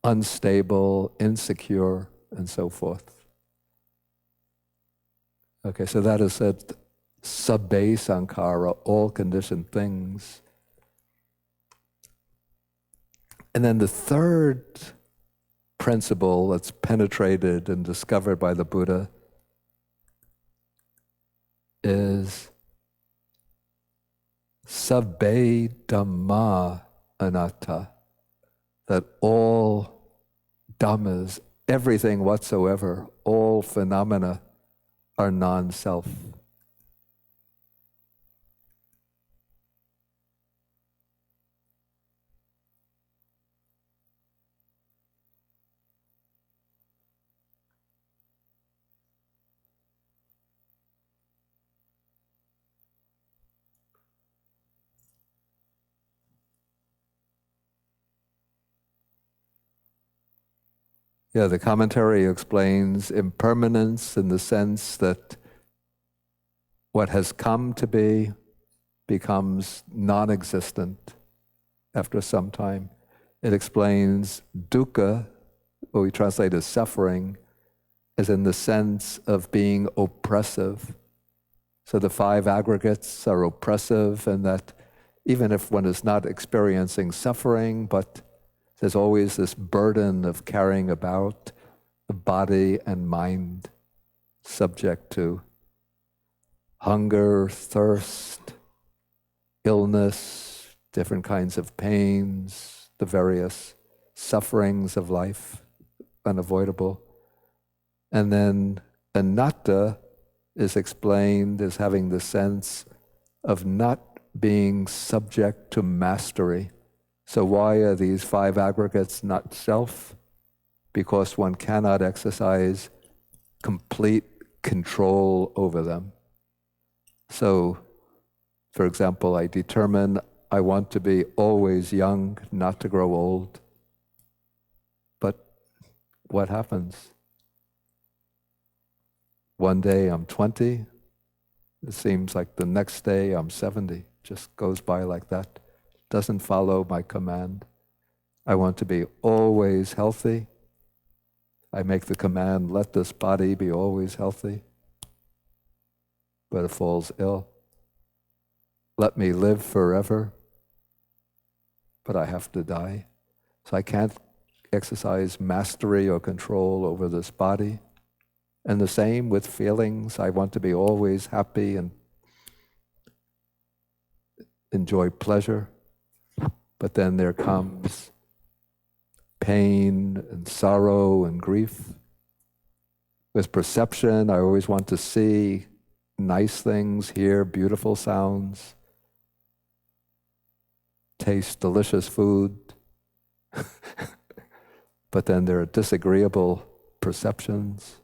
Speaker 1: unstable, insecure, and so forth. Okay, so that is said, sabbe sankhara, all conditioned things. And then the third principle that's penetrated and discovered by the Buddha is sabbe dhamma anatta, that all dhammas, everything whatsoever, all phenomena are non-self. Yeah, the commentary explains impermanence in the sense that what has come to be becomes non-existent after some time. It explains dukkha, what we translate as suffering, is in the sense of being oppressive. So the 5 aggregates are oppressive, and that even if one is not experiencing suffering, but there's always this burden of carrying about the body and mind subject to hunger, thirst, illness, different kinds of pains, the various sufferings of life, unavoidable. And then anatta is explained as having the sense of not being subject to mastery. So why are these 5 aggregates not self? Because one cannot exercise complete control over them. So, for example, I determine I want to be always young, not to grow old. But what happens? One day I'm 20, it seems like the next day I'm 70. Just goes by like that. Doesn't follow my command. I want to be always healthy. I make the command, let this body be always healthy. But it falls ill. Let me live forever. But I have to die. So I can't exercise mastery or control over this body. And the same with feelings. I want to be always happy and enjoy pleasure. But then there comes pain and sorrow and grief. With perception, I always want to see nice things, hear beautiful sounds, taste delicious food. But then there are disagreeable perceptions.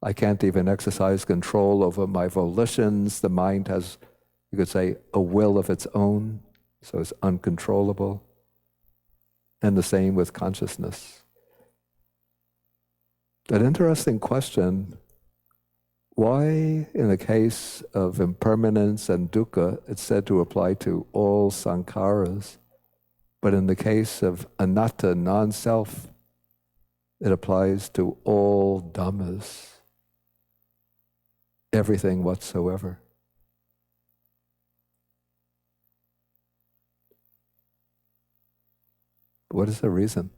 Speaker 1: I can't even exercise control over my volitions. The mind has, you could say, a will of its own, so it's uncontrollable. And the same with consciousness. That interesting question, why in the case of impermanence and dukkha, it's said to apply to all sankharas, but in the case of anatta, non-self, it applies to all dhammas, everything whatsoever. What is the reason?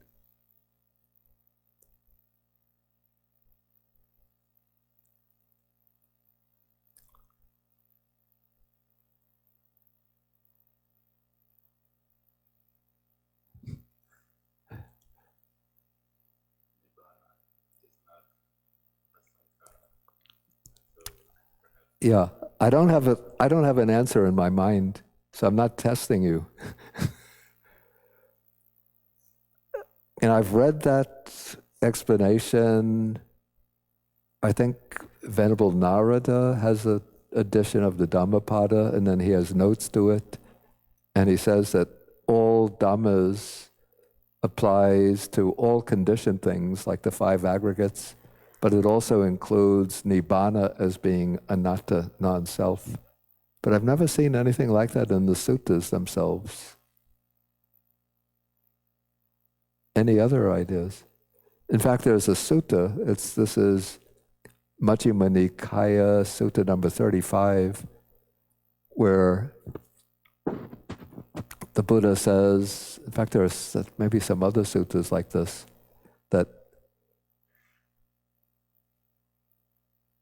Speaker 1: Yeah, I don't have an answer in my mind, so I'm not testing you. And I've read that explanation. I think Venerable Narada has an edition of the Dhammapada, and then he has notes to it. And he says that all dhammas applies to all conditioned things, like the 5 aggregates, but it also includes nibbana as being anatta, non-self. But I've never seen anything like that in the suttas themselves. Any other ideas? In fact, there's a sutta, this is Majjhima Nikaya, sutta number 35, where the Buddha says, in fact, there are maybe some other suttas like this, that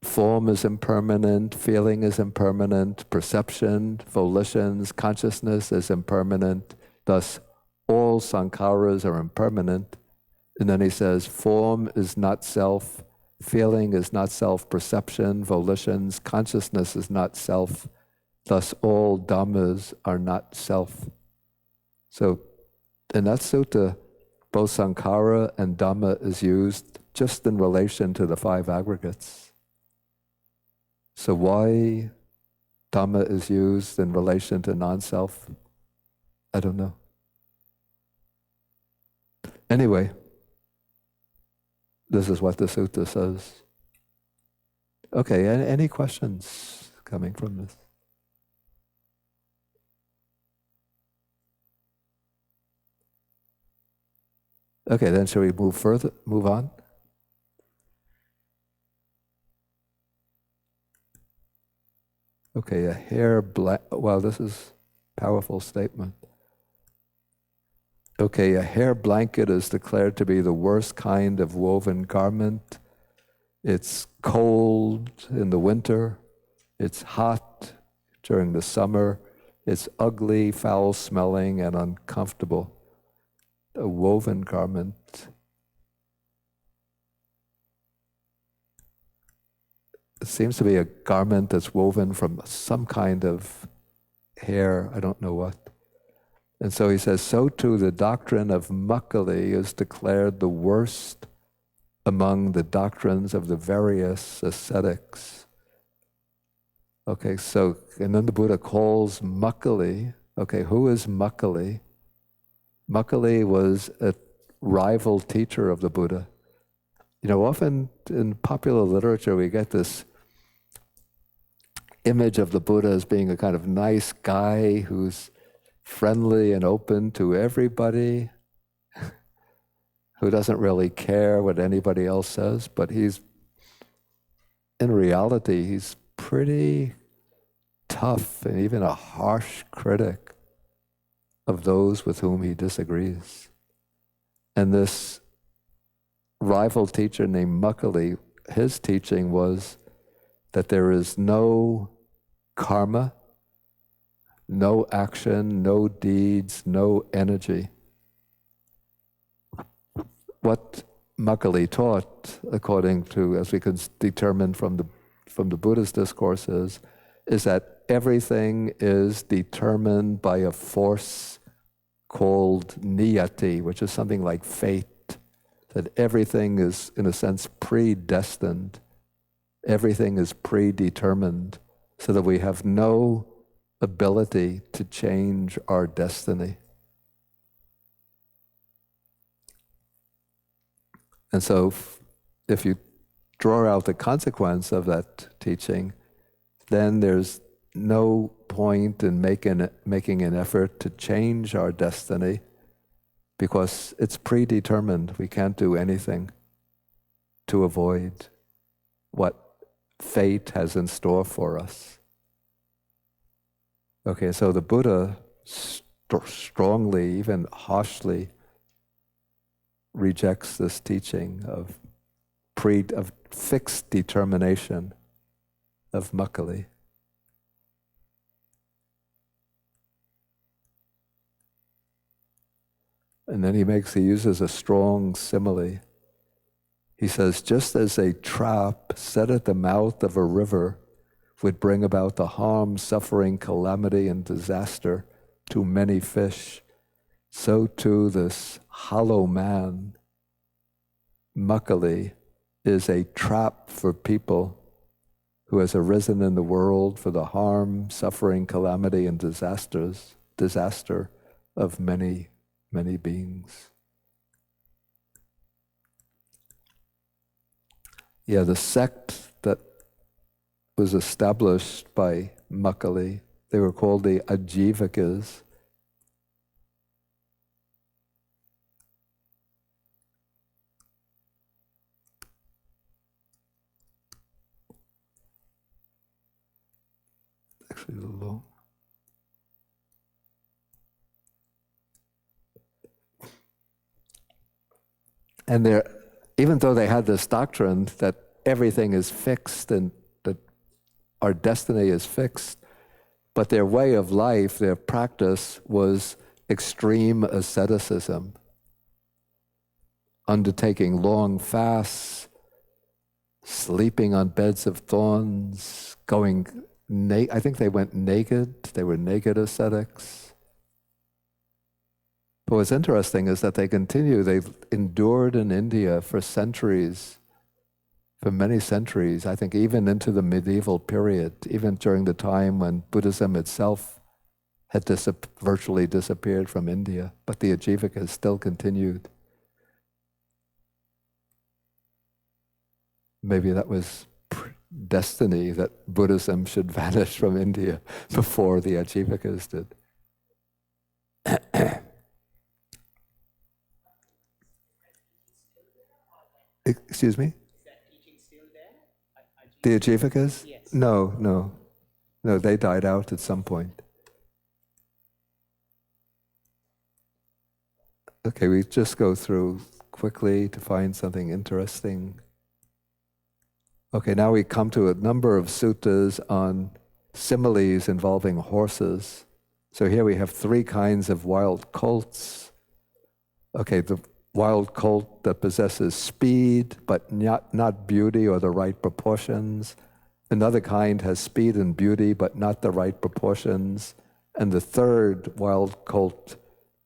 Speaker 1: form is impermanent, feeling is impermanent, perception, volitions, consciousness is impermanent, thus all sankharas are impermanent. And then he says, form is not self, feeling is not self, perception, volitions, consciousness is not self, thus all dhammas are not self. So in that sutta, both sankhara and dhamma is used just in relation to the 5 aggregates. So why dhamma is used in relation to non-self? I don't know. Anyway, this is what the sutta says. Okay, any questions coming from this? Okay, then shall we move on? Okay, a hair black, wow, this is a powerful statement. Okay, a hair blanket is declared to be the worst kind of woven garment. It's cold in the winter. It's hot during the summer. It's ugly, foul-smelling, and uncomfortable. A woven garment. It seems to be a garment that's woven from some kind of hair, I don't know what. And so he says, so too the doctrine of Makali is declared the worst among the doctrines of the various ascetics. Okay, so, and then the Buddha calls Mukkali. Okay, who is Mukkali? Mukkali was a rival teacher of the Buddha. You know, often in popular literature we get this image of the Buddha as being a kind of nice guy who's friendly and open to everybody, who doesn't really care what anybody else says, but in reality, he's pretty tough and even a harsh critic of those with whom he disagrees. And this rival teacher named Mukkali, his teaching was that there is no karma, no action, no deeds, no energy. What Mukkali taught, according to, as we can determine from the Buddhist discourses, is that everything is determined by a force called niyati, which is something like fate, that everything is, in a sense, predestined. Everything is predetermined, so that we have no ability to change our destiny. And so if you draw out the consequence of that teaching, then there's no point in making an effort to change our destiny, because it's predetermined. We can't do anything to avoid what fate has in store for us. Okay, so the Buddha strongly, even harshly, rejects this teaching of fixed determination of Mukkali. And then he uses a strong simile. He says, just as a trap set at the mouth of a river would bring about the harm, suffering, calamity, and disaster to many fish, so too this hollow man, Mukkali, is a trap for people who has arisen in the world for the harm, suffering, calamity, and disaster of many, many beings. Yeah, the sect that was established by Mukkali, they were called the Ajivakas. Actually, a little long. And even though they had this doctrine that everything is fixed and that our destiny is fixed, but their way of life, their practice was extreme asceticism, undertaking long fasts, sleeping on beds of thorns, I think they went naked. They were naked ascetics. But what's interesting is that they've endured in India for centuries, for many centuries, I think even into the medieval period, even during the time when Buddhism itself had virtually disappeared from India, but the Ajivakas still continued. Maybe that was destiny, that Buddhism should vanish from India before the Ajivakas did. Excuse me?
Speaker 3: Is that teaching still there?
Speaker 1: The Ajivakas?
Speaker 3: Yes.
Speaker 1: No, they died out at some point. Okay, we just go through quickly to find something interesting. Okay, now we come to a number of suttas on similes involving horses. So here we have 3 kinds of wild colts. Okay, the wild colt that possesses speed, but not beauty or the right proportions. Another kind has speed and beauty, but not the right proportions. And the third wild colt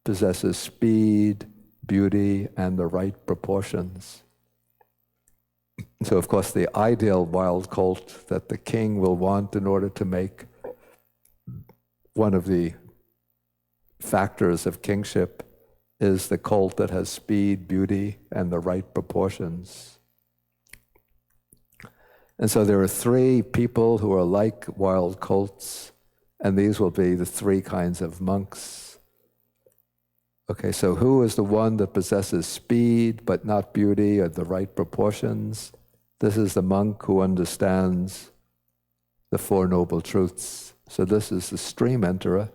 Speaker 1: possesses speed, beauty, and the right proportions. So, of course, the ideal wild colt that the king will want in order to make one of the factors of kingship is the colt that has speed, beauty, and the right proportions. And so there are three people who are like wild colts, and these will be the three kinds of monks. Okay, so who is the one that possesses speed but not beauty or the right proportions? This is the monk who understands the Four Noble Truths. So this is the stream enterer.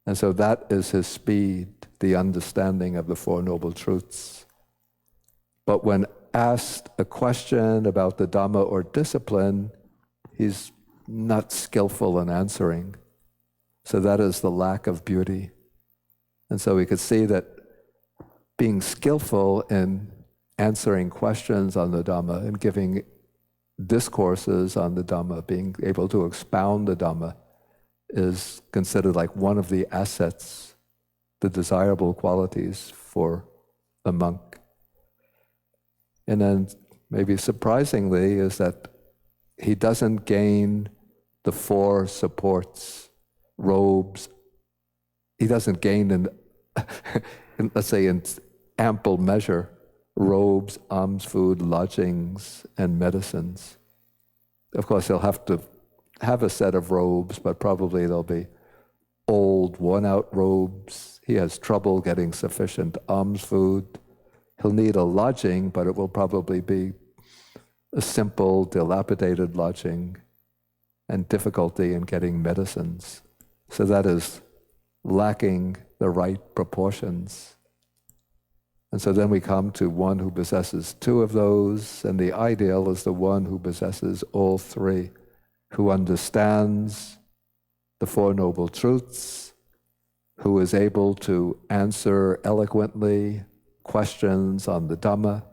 Speaker 1: And so that is his speed, the understanding of the Four Noble Truths. But when asked a question about the Dhamma or discipline, he's not skillful in answering. So that is the lack of beauty. And so we could see that being skillful in answering questions on the Dhamma and giving discourses on the Dhamma, being able to expound the Dhamma, is considered like one of the assets, the desirable qualities for a monk. And then maybe surprisingly is that he doesn't gain the four supports, robes. He doesn't gain in let's say in ample measure, robes, alms, food, lodgings, and medicines. Of course, he'll have to have a set of robes, but probably they'll be old, worn-out robes. He has trouble getting sufficient alms food. He'll need a lodging, but it will probably be a simple, dilapidated lodging, and difficulty in getting medicines. So that is lacking the right proportions. And so then we come to one who possesses two of those, and the ideal is the one who possesses all three, who understands the Four Noble Truths, who is able to answer eloquently questions on the Dhamma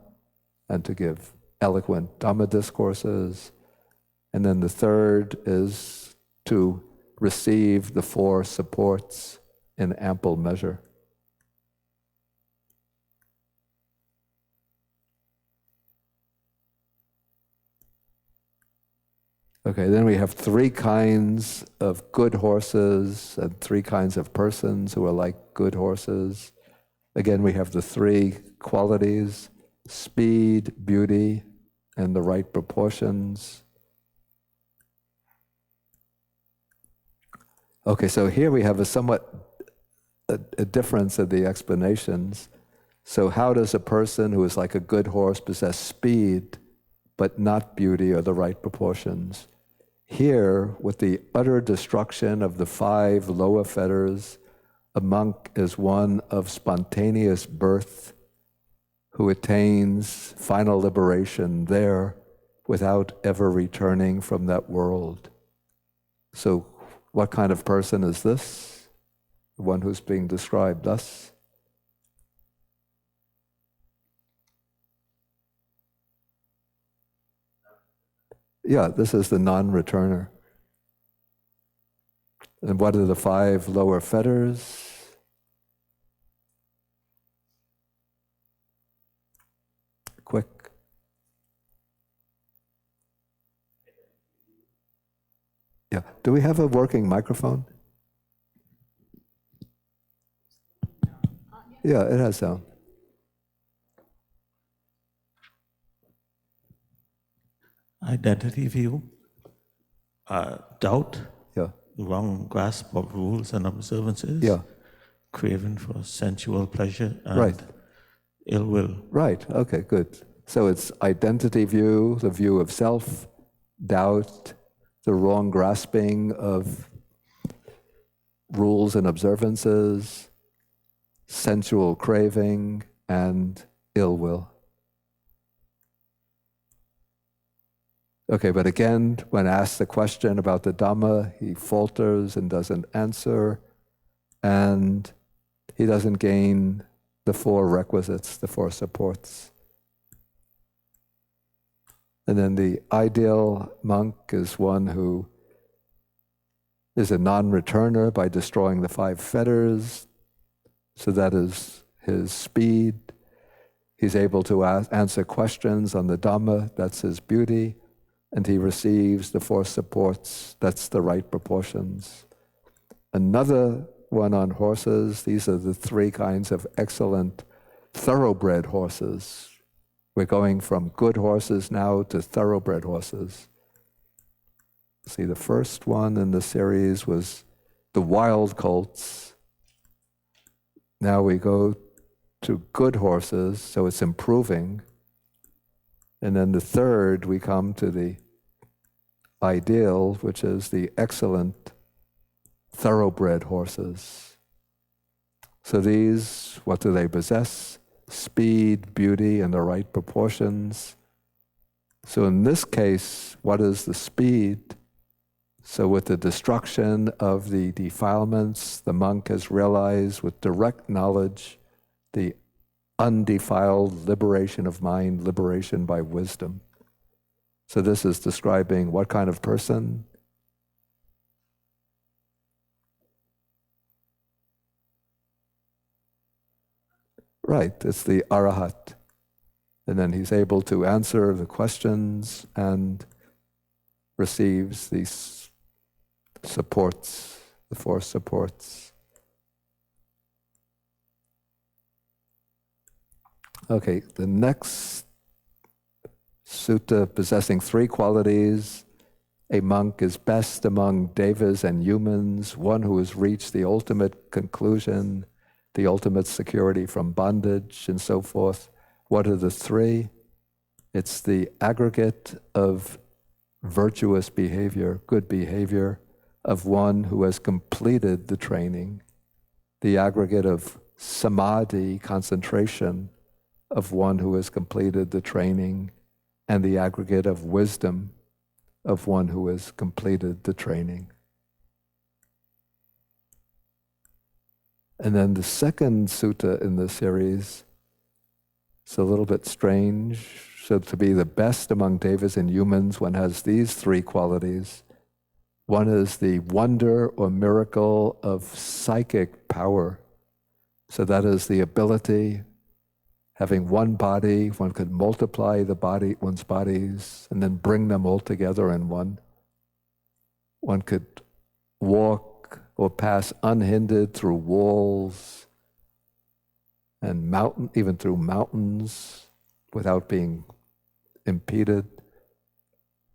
Speaker 1: and to give eloquent Dhamma discourses. And then the third is to receive the four supports in ample measure. Okay, then we have three kinds of good horses and three kinds of persons who are like good horses. Again, we have the three qualities: speed, beauty, and the right proportions. Okay, so here we have a difference in the explanations. So how does a person who is like a good horse possess speed, but not beauty or the right proportions? Here, with the utter destruction of the 5 lower fetters, a monk is one of spontaneous birth who attains final liberation there without ever returning from that world. So what kind of person is this? The one who's being described thus? Yeah, this is the non-returner. And what are the 5 lower fetters? Quick. Yeah. Do we have a working microphone? Yeah, it has sound.
Speaker 7: Identity view, doubt,
Speaker 1: yeah,
Speaker 7: wrong grasp of rules and observances,
Speaker 1: yeah,
Speaker 7: craving for sensual pleasure, and
Speaker 1: right,
Speaker 7: ill will.
Speaker 1: Right, okay, good. So it's identity view, the view of self, doubt, the wrong grasping of rules and observances, sensual craving, and ill will. Okay, but again, when asked the question about the Dhamma, he falters and doesn't answer, and he doesn't gain the 4 requisites, the 4 supports. And then the ideal monk is one who is a non-returner by destroying the 5 fetters, so that is his speed. He's able to answer questions on the Dhamma, that's his beauty, and he receives the four supports, that's the right proportions. Another one on horses, these are the three kinds of excellent thoroughbred horses. We're going from good horses now to thoroughbred horses. See, the first one in the series was the wild colts. Now we go to good horses, so it's improving. And then the third, we come to the ideal, which is the excellent thoroughbred horses. So these, what do they possess? Speed, beauty, and the right proportions. So in this case, what is the speed? So with the destruction of the defilements, the monk has realized with direct knowledge the undefiled liberation of mind, liberation by wisdom. So this is describing what kind of person? Right, it's the arahat. And then he's able to answer the questions and receives these supports, the four supports. Okay, the next sutta, possessing three qualities. A monk is best among devas and humans, one who has reached the ultimate conclusion, the ultimate security from bondage, and so forth. What are the three? It's the aggregate of virtuous behavior, good behavior, of one who has completed the training, the aggregate of samadhi, concentration, of one who has completed the training, and the aggregate of wisdom of one who has completed the training. And then the second sutta in the series, it's a little bit strange. So to be the best among devas and humans, one has these three qualities. One is the wonder or miracle of psychic power. So that is the ability, having one body, one could multiply one's bodies, and then bring them all together in one. One could walk or pass unhindered through walls and even through mountains without being impeded.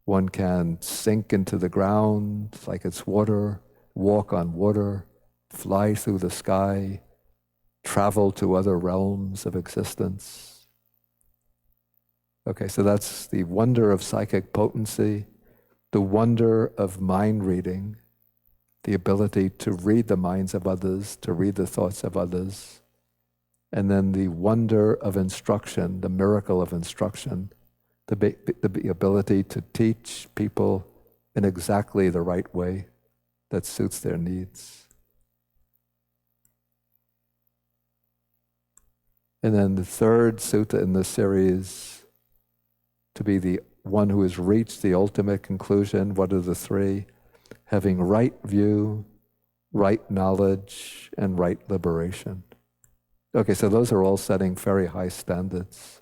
Speaker 1: One can sink into the ground like it's water, walk on water, fly through the sky, travel to other realms of existence. Okay, so that's the wonder of psychic potency, the wonder of mind reading, the ability to read the minds of others, to read the thoughts of others, and then the wonder of instruction, the miracle of instruction, the ability to teach people in exactly the right way that suits their needs. And then the third sutta in this series, to be the one who has reached the ultimate conclusion. What are the three? Having right view, right knowledge, and right liberation. Okay, so those are all setting very high standards.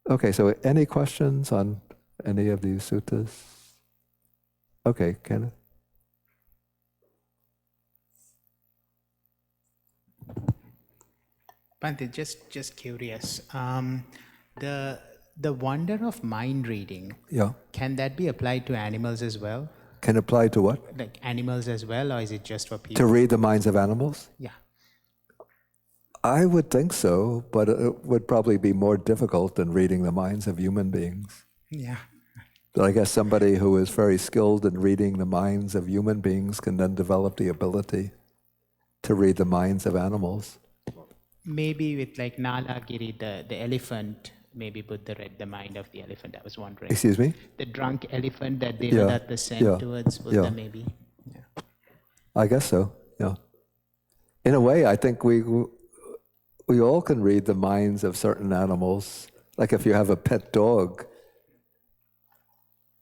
Speaker 1: Okay, so any questions on any of these suttas? Okay, Kenneth?
Speaker 3: Bhante, just curious. The wonder of mind reading, can that be applied to animals as well?
Speaker 1: Can apply to what?
Speaker 3: Like animals as well, or is it just for people?
Speaker 1: To read the minds of animals?
Speaker 3: Yeah.
Speaker 1: I would think so, but it would probably be more difficult than reading the minds of human beings.
Speaker 3: Yeah.
Speaker 1: But I guess somebody who is very skilled in reading the minds of human beings can then develop the ability to read the minds of animals.
Speaker 3: Maybe with like Nalagiri, the elephant, maybe Buddha read the mind of the elephant. I was wondering.
Speaker 1: Excuse me?
Speaker 3: The drunk elephant that Devadatta sent towards Buddha, maybe. Yeah.
Speaker 1: I guess so, yeah. In a way, I think we all can read the minds of certain animals. Like if you have a pet dog,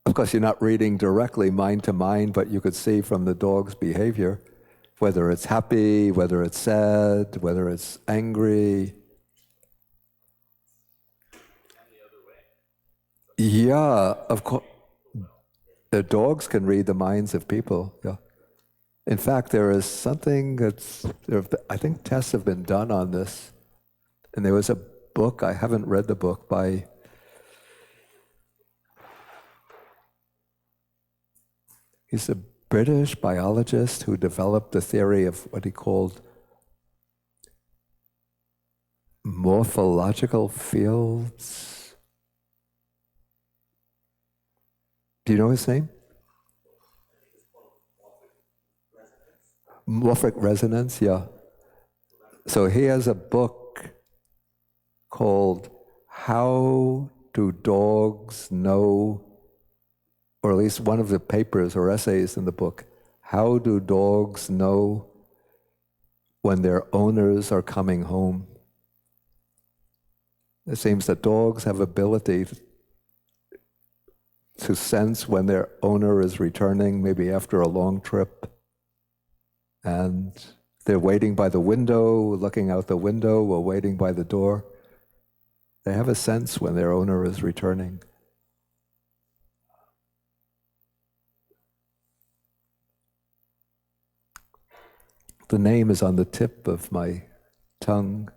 Speaker 1: of course you're not reading directly mind to mind, but you could see from the dog's behavior whether it's happy, whether it's sad, whether it's angry. Yeah, of course. The dogs can read the minds of people. Yeah. In fact, there is something I think tests have been done on this. And there was a book, I haven't read the book, by he's a British biologist who developed the theory of what he called morphological fields. Do you know his name? Morphic resonance, yeah. So he has a book called How Do Dogs Know, or at least one of the papers or essays in the book, How Do Dogs Know When Their Owners Are Coming Home? It seems that dogs have ability to sense when their owner is returning, maybe after a long trip. And they're waiting by the window, looking out the window, or waiting by the door. They have a sense when their owner is returning. The name is on the tip of my tongue.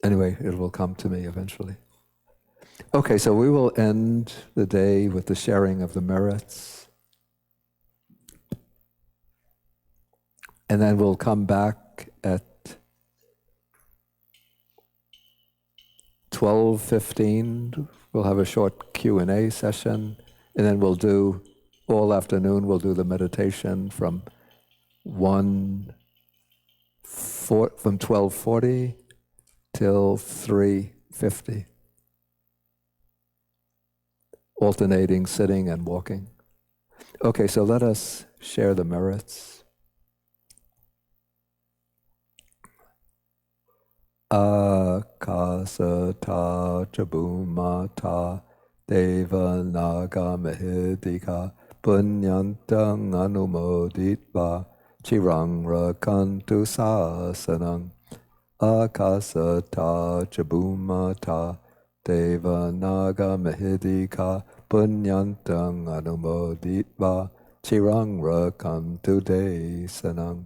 Speaker 1: Anyway, it will come to me eventually. Okay, so we will end the day with the sharing of the merits. And then we'll come back at 12:15. We'll have a short Q&A session. And then we'll do, all afternoon, we'll do the meditation from 12:40 till 3:50. Alternating sitting and walking. Okay, so let us share the merits. Akasata chabumata deva naga mahidika punyantang anumoditva chirang rakantu sasanang. Akasata chabumata Deva naga mahidika punyantang anumoditva chirang rakantu desanang.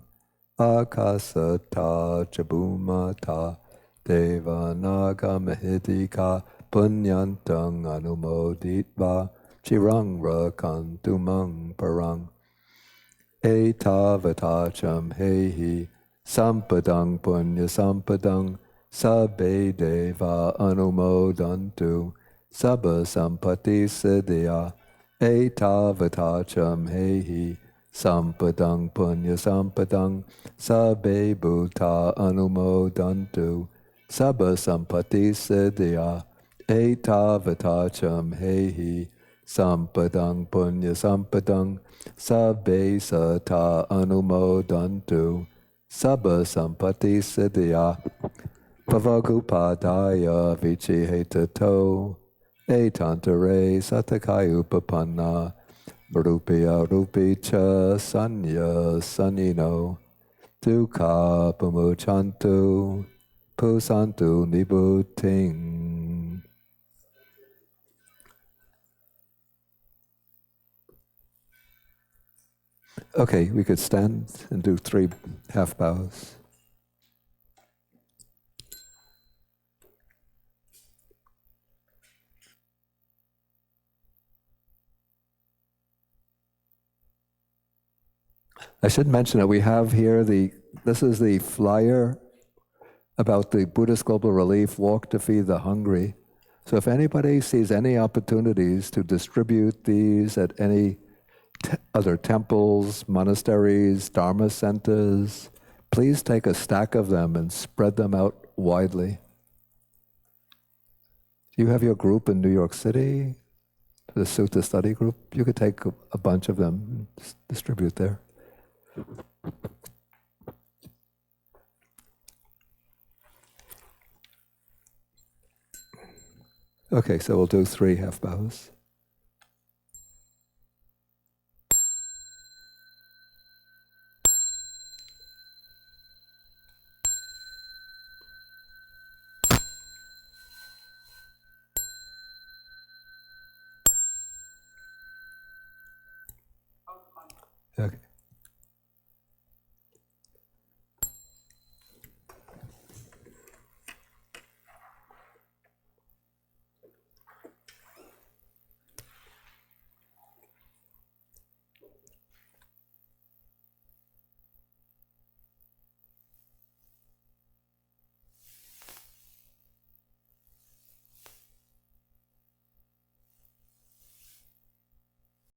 Speaker 1: Akasata chabumata Deva naga mahidika punyantang anumoditva chirang rakantu mang parang. Etavatacham hehi sampadang punya sampadang Sabbe deva anumodantu sabba sampati siddhya etavatacham hehi sampadang punya sampadang sabbe bhuta anumodantu sabba sampati siddhya etavatacham hehi sampadang punya sampadang sabbe sata anumodantu sabba sampati siddhya Pavagupadaya vichihetato etantare satakayupapanna rupya rupicha sanya sanino dukkha pamuchantu pusantu nibuting. Okay, we could stand and do 3 half bows. I should mention that we have here this is the flyer about the Buddhist Global Relief Walk to Feed the Hungry. So if anybody sees any opportunities to distribute these at any other temples, monasteries, dharma centers, please take a stack of them and spread them out widely. Do you have your group in New York City, the Sutta study group? You could take a bunch of them and distribute there. Okay, so we'll do 3 half bows. Okay.